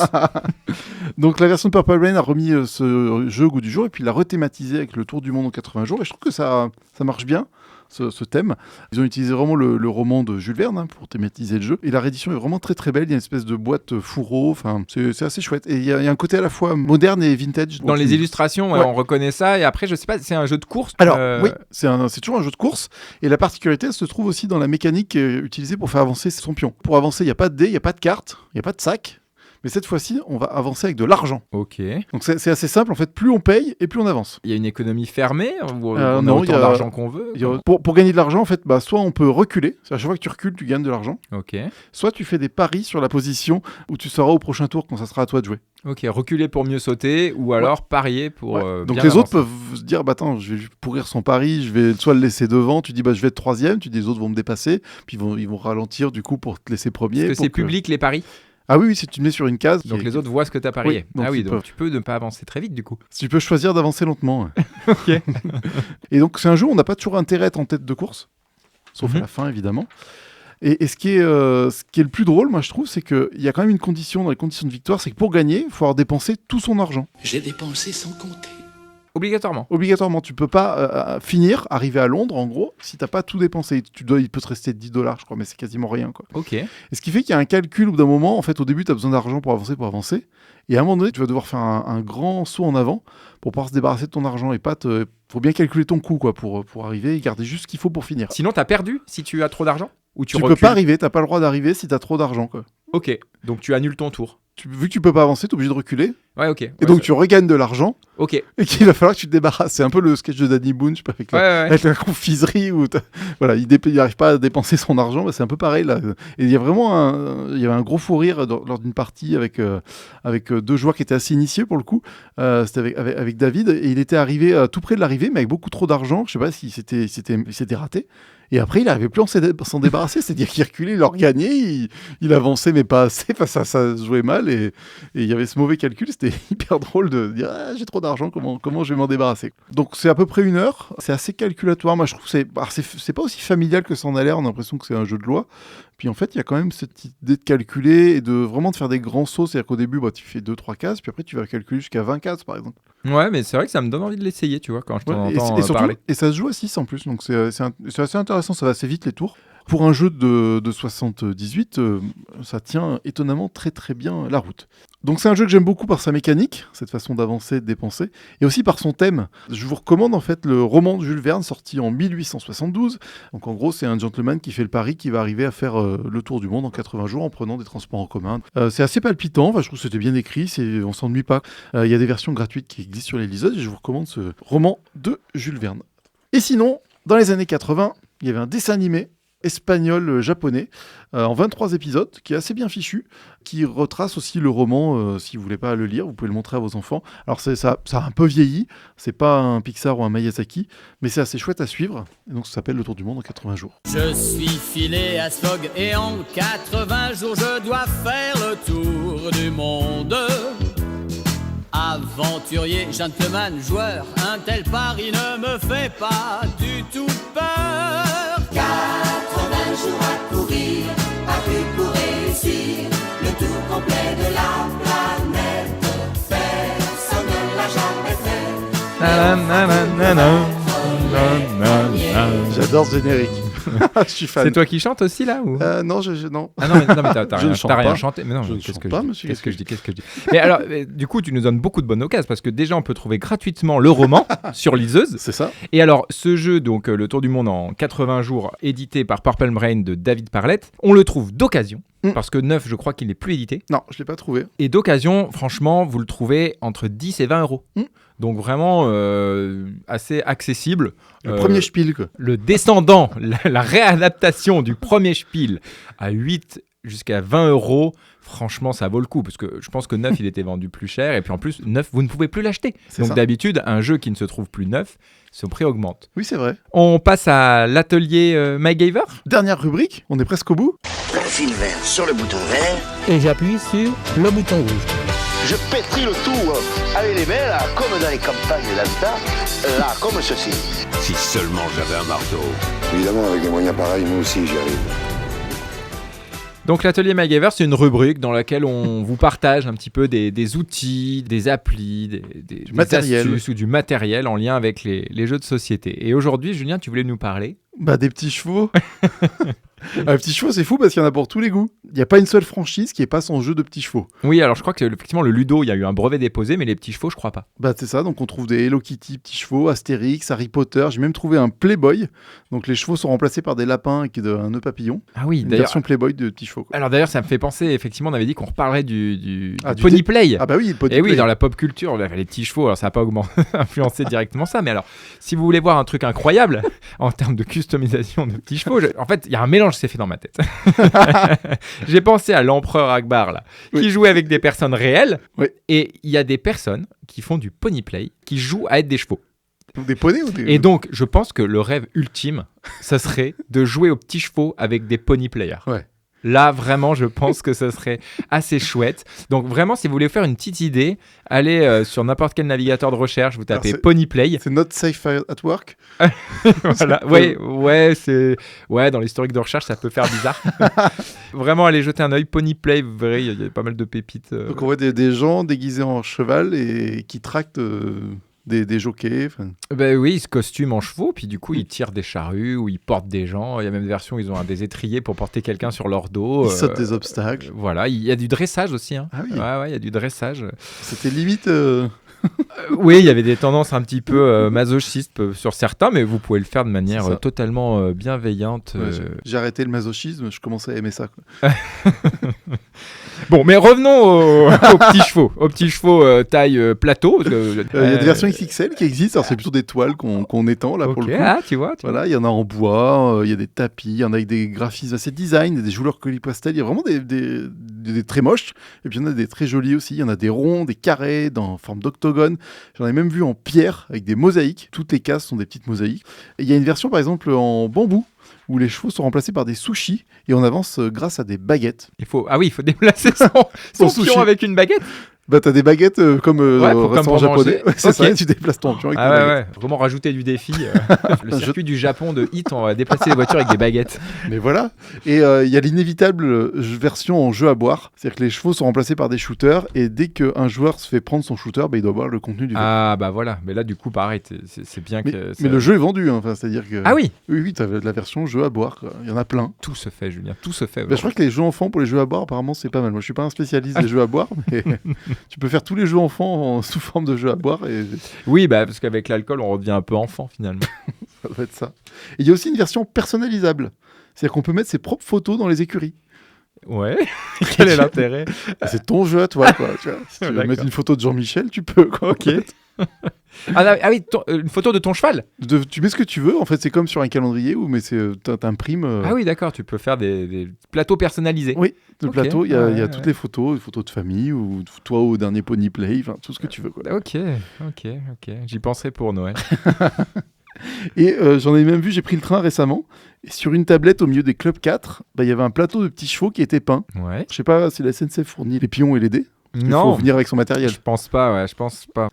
Donc la version de Purple Brain a remis ce jeu au goût du jour et puis l'a rethématisé avec le Tour du Monde en 80 jours. Et je trouve que ça marche bien. Ce thème. Ils ont utilisé vraiment le roman de Jules Verne pour thématiser le jeu. Et la réédition est vraiment très très belle. Il y a une espèce de boîte fourreau. Enfin, c'est assez chouette. Et il y a un côté à la fois moderne et vintage. Dans les illustrations, on reconnaît ça. Et après, je sais pas, c'est un jeu de course. Alors, oui, c'est toujours un jeu de course. Et la particularité, elle se trouve aussi dans la mécanique utilisée pour faire avancer son pion. Pour avancer, il n'y a pas de dés, il n'y a pas de cartes, il n'y a pas de sac. Mais cette fois-ci, on va avancer avec de l'argent. Ok. Donc c'est assez simple, en fait, plus on paye et plus on avance. Il y a une économie fermée ou on a autant d'argent qu'on veut pour gagner de l'argent, en fait, soit on peut reculer, à chaque fois que tu recules, tu gagnes de l'argent. Ok. Soit tu fais des paris sur la position où tu seras au prochain tour quand ça sera à toi de jouer. Ok, reculer pour mieux sauter ou alors parier pour Donc bien les avancer. autres peuvent se dire, attends, je vais pourrir son pari, je vais soit le laisser devant, tu dis, je vais être troisième, tu dis, les autres vont me dépasser, puis ils vont ralentir du coup pour te laisser premier. Est-ce que c'est public les paris? Ah oui, si tu te mets sur une case. Donc les autres voient ce que tu as parié. Oui, donc tu peux ne pas avancer très vite du coup. Tu peux choisir d'avancer lentement. Ok. Et donc c'est un jeu où on n'a pas toujours intérêt à être en tête de course, sauf à la fin évidemment. Et ce qui est le plus drôle, moi je trouve, c'est qu'il y a quand même une condition dans les conditions de victoire, c'est que pour gagner, il faut avoir dépensé tout son argent. J'ai dépensé sans compter. Obligatoirement, tu peux pas finir, arriver à Londres en gros, si t'as pas tout dépensé. Il peut te rester $10, je crois, mais c'est quasiment rien, quoi. Ok. Et ce qui fait qu'il y a un calcul au bout d'un moment, en fait, au début, tu as besoin d'argent pour avancer. Et à un moment donné, tu vas devoir faire un grand saut en avant pour pouvoir se débarrasser de ton argent et pas te. Faut bien calculer ton coût, quoi, pour arriver et garder juste ce qu'il faut pour finir. Sinon, t'as perdu si tu as trop d'argent ou tu peux pas arriver, t'as pas le droit d'arriver si t'as trop d'argent, quoi. Ok, donc tu annules ton tour. Vu que tu peux pas avancer, t'es obligé de reculer. Ouais, ok. Et donc tu regagnes de l'argent. Ok. Et qu'il va falloir que tu te débarrasses. C'est un peu le sketch de Danny Boone, je sais pas, avec la confiserie où voilà, il arrive pas à dépenser son argent. C'est un peu pareil là. Et il y a vraiment il y avait un gros fou rire lors d'une partie avec deux joueurs qui étaient assez initiés pour le coup. C'était avec David et il était arrivé tout près de l'arrivée, mais avec beaucoup trop d'argent. Je sais pas s'il s'était raté. Et après, il n'arrivait plus à s'en débarrasser. C'est-à-dire qu'il reculait, il leur gagnait, il avançait, mais pas assez. Enfin, ça se jouait mal. Et il y avait ce mauvais calcul. C'était hyper drôle de dire j'ai trop d'argent, comment je vais m'en débarrasser. Donc, c'est à peu près 1 heure. C'est assez calculatoire. Moi, je trouve que c'est pas aussi familial que ça en a l'air. On a l'impression que c'est un jeu de loi. Puis en fait, il y a quand même cette idée de calculer et de vraiment de faire des grands sauts. C'est-à-dire qu'au début, tu fais 2-3 cases, puis après, tu vas calculer jusqu'à 20 cases, par exemple. Ouais, mais c'est vrai que ça me donne envie de l'essayer, tu vois, quand je t'en entends parler. Et ça se joue à 6 en plus, donc c'est assez intéressant, ça va assez vite les tours. Pour un jeu de 78, ça tient étonnamment très très bien la route. Donc c'est un jeu que j'aime beaucoup par sa mécanique, cette façon d'avancer, de dépenser, et aussi par son thème. Je vous recommande en fait le roman de Jules Verne sorti en 1872. Donc en gros c'est un gentleman qui fait le pari qui va arriver à faire le tour du monde en 80 jours en prenant des transports en commun. C'est assez palpitant, je trouve que c'était bien écrit, on s'ennuie pas. Il y a des versions gratuites qui existent sur les liseuses et je vous recommande ce roman de Jules Verne. Et sinon, dans les années 80, il y avait un dessin animé espagnol-japonais en 23 épisodes qui est assez bien fichu, qui retrace aussi le roman. Si vous voulez pas le lire, vous pouvez le montrer à vos enfants. Alors ça a un peu vieilli, c'est pas un Pixar ou un Miyazaki, mais c'est assez chouette à suivre. Et donc ça s'appelle Le Tour du Monde en 80 jours. Je suis Phileas Fogg et en 80 jours je dois faire le tour du monde. Aventurier, gentleman, joueur, un tel pari ne me fait pas du tout peur. 80 jours à courir, pas plus pour réussir le tour complet de la planète. Personne ne l'a jamais fait. J'adore ce générique. Je suis fan. C'est toi qui chantes aussi là ou... Non, non. Ah non, mais t'as Je ne chante rien pas. chanté. Mais non, Je ne qu'est-ce chante que pas, je dis monsieur. Qu'est-ce que je dis Mais alors, du coup, tu nous donnes beaucoup de bonnes occasions parce que déjà, on peut trouver gratuitement le roman sur liseuse. C'est ça. Et alors, ce jeu, donc Le Tour du Monde en 80 jours, édité par Purple Brain de David Parlett, on le trouve d'occasion. Parce que neuf, je crois qu'il n'est plus édité. Non, je ne l'ai pas trouvé. Et d'occasion, franchement, vous le trouvez entre 10 et 20 euros. Donc vraiment assez accessible. Le premier Spiel, quoi. Le descendant, la réadaptation du premier Spiel à 8 jusqu'à 20 euros. Franchement, ça vaut le coup parce que je pense que neuf, il était vendu plus cher. Et puis en plus, neuf, vous ne pouvez plus l'acheter. C'est Donc ça. d'habitude, un jeu qui ne se trouve plus neuf, son prix augmente. Oui, c'est vrai. On passe à l'atelier MacGyver. Dernière rubrique, on est presque au bout. Le fil vert sur le bouton vert. Et j'appuie sur le bouton rouge. Je pétris le tout avec les mains, là, comme dans les campagnes d'Alta, là, comme ceci. Si seulement j'avais un marteau. Évidemment, avec des moyens pareils, moi aussi, j'y arrive. Donc l'atelier MacGyver, c'est une rubrique dans laquelle on vous partage un petit peu des outils, des applis, des matériel. astuces ou du matériel en lien avec les jeux de société. Et aujourd'hui, Julien, tu voulais nous parler des petits chevaux. Les petits chevaux, c'est fou parce qu'il y en a pour tous les goûts. Il n'y a pas une seule franchise qui n'est pas son jeu de petits chevaux. Oui, alors je crois que effectivement le Ludo, il y a eu un brevet déposé, mais les petits chevaux, je crois pas. C'est ça, donc on trouve des Hello Kitty petits chevaux, Astérix, Harry Potter. J'ai même trouvé un Playboy. Donc les chevaux sont remplacés par des lapins avec un nœud papillon. Ah oui, une d'ailleurs. version Playboy de petits chevaux. Quoi. Alors d'ailleurs, ça me fait penser, effectivement, on avait dit qu'on reparlerait du du Pony Play. Ah bah oui, le Pony Et Play. oui, dans la pop culture, les petits chevaux, alors ça n'a pas influencé directement ça, mais alors, si vous voulez voir un truc incroyable en termes de customisation de petits chevaux, en fait, il y a un mélange qui s'est fait dans ma tête. J'ai pensé à l'empereur Akbar, là, qui jouait avec des personnes réelles, et il y a des personnes qui font du Pony Play, qui jouent à être des chevaux. Des poneys ou des... Et donc, je pense que le rêve ultime, ça serait de jouer aux petits chevaux avec des Pony Players. Ouais. Là, vraiment, je pense que ce serait assez chouette. Donc, vraiment, si vous voulez faire une petite idée, allez sur n'importe quel navigateur de recherche, vous tapez Pony Play. C'est not safe at work. Voilà. Ouais, dans l'historique de recherche, ça peut faire bizarre. Vraiment, allez jeter un œil. Pony Play, vous verrez, il y a pas mal de pépites. Donc, on voit des gens déguisés en cheval et qui tractent des jockeys. Oui, ils se costument en chevaux, puis du coup, ils tirent des charrues ou ils portent des gens. Il y a même des versions où ils ont des étriers pour porter quelqu'un sur leur dos. Ils sautent des obstacles. Voilà, il y a du dressage aussi. Hein. Ah oui. Ouais, il y a du dressage. C'était limite... Oui, il y avait des tendances un petit peu masochistes sur certains, mais vous pouvez le faire de manière totalement bienveillante. J'ai arrêté le masochisme, je commençais à aimer ça. Quoi. Bon, mais revenons aux petits chevaux. Aux petits chevaux taille plateau. Il y a des versions XXL qui existent, alors c'est plutôt des toiles qu'on étend là pour le coup. Ah, tu vois. Voilà, il y en a en bois, il y a des tapis, il y en a avec des graphismes assez design, des joueurs colis pastel, il y a vraiment des très moches, et puis il y en a des très jolis aussi, il y en a des ronds, des carrés, en forme d'octogone. J'en ai même vu en pierre avec des mosaïques. Toutes les cases sont des petites mosaïques. Et il y a une version par exemple en bambou où les chevaux sont remplacés par des sushis et on avance grâce à des baguettes. Il faut déplacer son sushi. pion avec une baguette. Bah t'as des baguettes comme au restaurant japonais. Ouais, c'est ça, tu déplaces ton pion avec des baguettes. Vraiment rajouter du défi. Le circuit du Japon de Hit, on va déplacer les voitures avec des baguettes. Mais voilà. Et il y a l'inévitable version en jeu à boire. C'est-à-dire que les chevaux sont remplacés par des shooters et dès qu'un joueur se fait prendre son shooter, il doit boire le contenu du jeu. Ah bah voilà. Mais là du coup pareil, c'est bien que... Mais le jeu est vendu, hein. C'est-à-dire que... Ah oui. Oui, t'as la version jeu à boire, quoi. Il y en a plein. Tout se fait, Julien, tout se fait. Je crois que les jeux enfants pour les jeux à boire, apparemment c'est pas mal. Moi je suis pas un spécialiste des jeux à boire, mais tu peux faire tous les jeux enfants sous forme de jeux à boire. Oui, parce qu'avec l'alcool, on redevient un peu enfant finalement. Ça doit être ça. Et il y a aussi une version personnalisable. C'est-à-dire qu'on peut mettre ses propres photos dans les écuries. Ouais, quel est l'intérêt? C'est ton jeu à toi, quoi. Tu vois. Si tu veux mettre une photo de Jean-Michel, tu peux, quoi. Ok. Oui, une photo de ton cheval. Tu mets ce que tu veux, en fait, c'est comme sur un calendrier où t'imprimes. Ah oui, d'accord, tu peux faire des plateaux personnalisés. Oui, le plateau, il y a toutes les photos de famille ou toi au dernier Pony Play, tout ce que tu veux, quoi. Ok, j'y penserai pour Noël. Et j'en ai même vu, j'ai pris le train récemment, et sur une tablette au milieu des Club 4, il y avait un plateau de petits chevaux qui était peint. Ouais. Je sais pas si la SNCF fournit les pions et les dés. Non. Il faut venir avec son matériel. Je pense pas.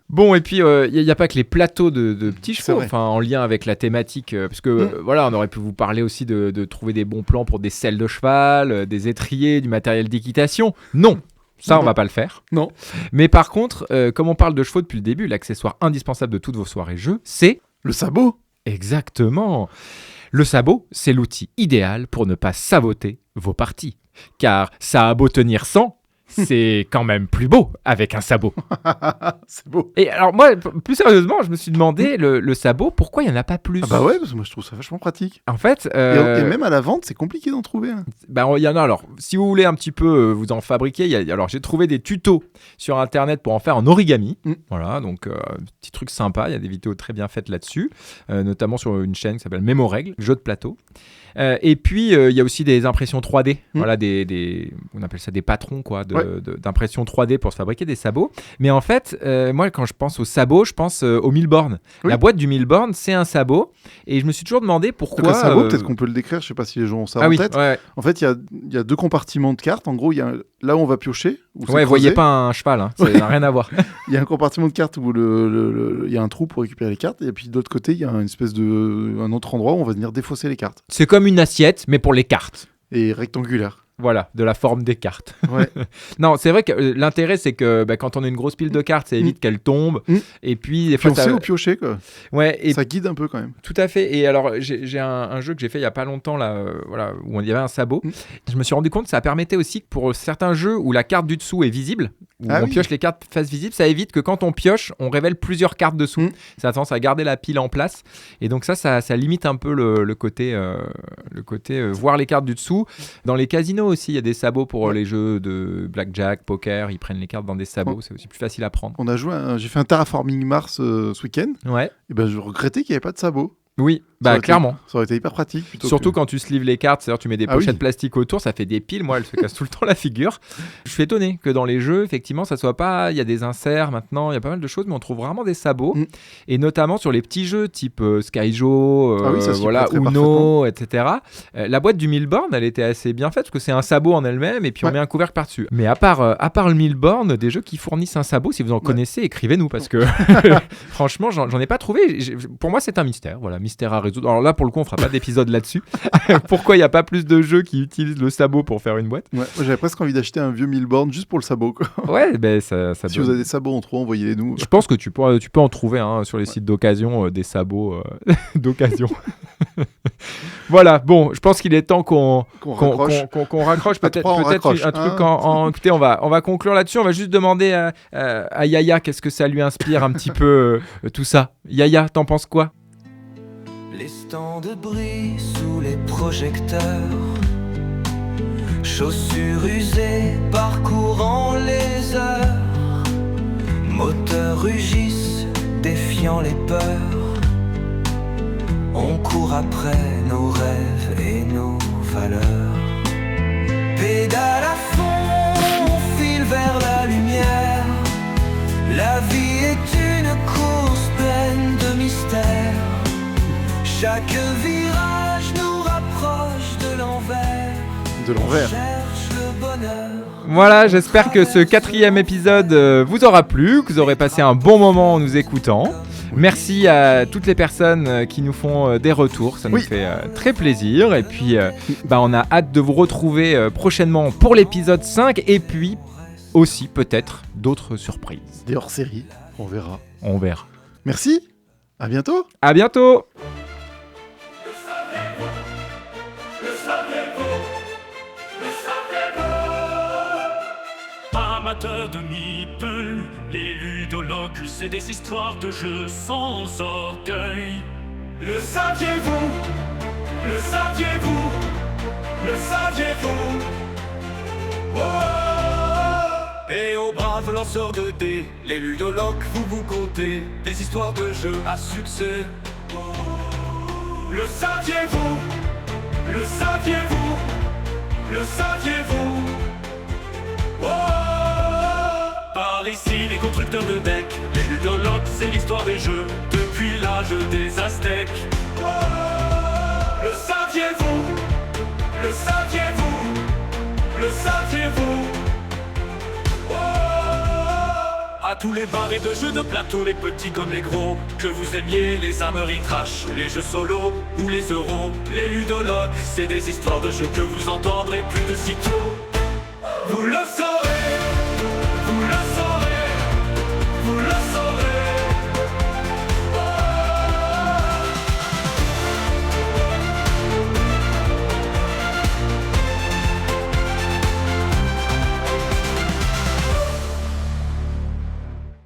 Bon, et puis il n'y a pas que les plateaux de petits chevaux, en lien avec la thématique, parce que on aurait pu vous parler aussi de trouver des bons plans pour des selles de cheval, des étriers, du matériel d'équitation. Non. Ça, on va pas le faire. Non. Mais par contre, comme on parle de chevaux depuis le début, l'accessoire indispensable de toutes vos soirées jeux, c'est... le sabot. Exactement. Le sabot, c'est l'outil idéal pour ne pas saboter vos parties. Car ça a beau tenir 100, c'est quand même plus beau avec un sabot. C'est beau. Et alors moi, plus sérieusement, je me suis demandé, le sabot, pourquoi il n'y en a pas plus? Ah bah ouais, parce que moi je trouve ça vachement pratique. En fait... Et même à la vente, c'est compliqué d'en trouver. Hein. Il y en a, alors, si vous voulez un petit peu vous en fabriquer, alors j'ai trouvé des tutos sur Internet pour en faire en origami. Voilà, donc petit truc sympa, il y a des vidéos très bien faites là-dessus, notamment sur une chaîne qui s'appelle Mémorègle, jeu de plateau. Et puis, il y a aussi des impressions 3D. Voilà, on appelle ça des patrons, quoi, d'impression 3D pour se fabriquer des sabots. Mais en fait, moi, quand je pense aux sabots, je pense au Milborn. La boîte du Milborn, c'est un sabot. Et je me suis toujours demandé pourquoi... Donc un sabot, peut-être qu'on peut le décrire, je sais pas si les gens ont ça en tête. Ouais. En fait, il y a deux compartiments de cartes. En gros, il y a là où on va piocher. Ouais, voyez pas un cheval, hein. Ça n'a rien à voir. Il y a un compartiment de cartes où il y a un trou pour récupérer les cartes. Et puis de l'autre côté, il y a une espèce un autre endroit où on va venir défausser les cartes. C'est comme une assiette, mais pour les cartes. Et rectangulaire. Voilà, de la forme des cartes. Ouais. Non, c'est vrai que l'intérêt, c'est que quand on a une grosse pile de cartes, ça évite qu'elles tombent. Et puis, des fois, on sait où piocher, quoi. Ouais, et ça guide un peu quand même. Tout à fait. Et alors, j'ai un jeu que j'ai fait il y a pas longtemps, là, où il y avait un sabot. Je me suis rendu compte que ça permettait aussi que pour certains jeux où la carte du dessous est visible, où on pioche les cartes face visible, ça évite que quand on pioche, on révèle plusieurs cartes dessous. Ça a tendance à garder la pile en place. Et donc ça limite un peu le côté voir les cartes du dessous. Dans les casinos aussi, il y a des sabots pour les jeux de blackjack, poker. Ils prennent les cartes dans des sabots. C'est aussi plus facile à prendre. J'ai fait un Terraforming Mars ce week-end. Ouais. Et je regrettais qu'il n'y avait pas de sabots. Oui, clairement. Ça aurait été hyper pratique. Surtout quand tu sleeves les cartes, c'est-à-dire tu mets des pochettes plastiques autour, ça fait des piles. Moi, elles se cassent tout le temps la figure. Je suis étonné que dans les jeux, effectivement, ça soit pas. Il y a des inserts maintenant, il y a pas mal de choses, mais on trouve vraiment des sabots. Et notamment sur les petits jeux type Skyjo, Uno, etc. La boîte du Milborn, elle était assez bien faite parce que c'est un sabot en elle-même et puis on met un couvercle par-dessus. Mais à part le Milborn, des jeux qui fournissent un sabot, si vous en connaissez, écrivez-nous parce que franchement, j'en ai pas trouvé. Pour moi, c'est un mystère. Voilà. Mystère à résoudre. Alors là, pour le coup, on fera pas d'épisode là-dessus. Pourquoi il n'y a pas plus de jeux qui utilisent le sabot pour faire une boîte? Ouais, j'avais presque envie d'acheter un vieux Milborn juste pour le sabot, quoi. Ouais, ça si vous avez des sabots en trop, envoyez-les-nous. Je pense que tu peux en trouver sur les sites d'occasion, des sabots d'occasion. Voilà, bon, je pense qu'il est temps qu'on raccroche. Peut-être un truc Écoutez, on va conclure là-dessus. On va juste demander à Yaya qu'est-ce que ça lui inspire un petit peu tout ça. Yaya, t'en penses quoi? Les stands brillent sous les projecteurs, chaussures usées parcourant les heures, moteurs rugissent défiant les peurs. On court après nos rêves et nos valeurs. Pédale à fond, on file vers la lumière. La vie est une Chaque virage nous rapproche de l'envers. De l'envers. Cherche le bonheur. Voilà, j'espère que ce 4e épisode vous aura plu, que vous aurez passé un bon moment en nous écoutant. Merci à toutes les personnes qui nous font des retours, ça nous fait très plaisir. Et puis, on a hâte de vous retrouver prochainement pour l'épisode 5 et puis aussi peut-être d'autres surprises. Des hors-séries, on verra. On verra. Merci, à bientôt. À bientôt. Amateurs de meeple, les ludologues, c'est des histoires de jeux sans orgueil. Le saviez-vous? Le saviez-vous? Le saviez-vous? Oh! Et aux braves lanceurs de dés, les ludologues, vous comptez des histoires de jeux à succès. Le saviez-vous? Le saviez-vous? Le saviez-vous? Oh! Par ici, les constructeurs de decks, les ludologues, c'est l'histoire des jeux depuis l'âge des Aztèques. Oh! Le saviez-vous? Le saviez-vous? Le saviez-vous? Oh! À tous les barrés de jeux de plateau, les petits comme les gros, que vous aimiez les âmeries trash, les jeux solo ou les euros, les ludologues, c'est des histoires de jeux que vous entendrez plus de sitôt. Vous le saurez.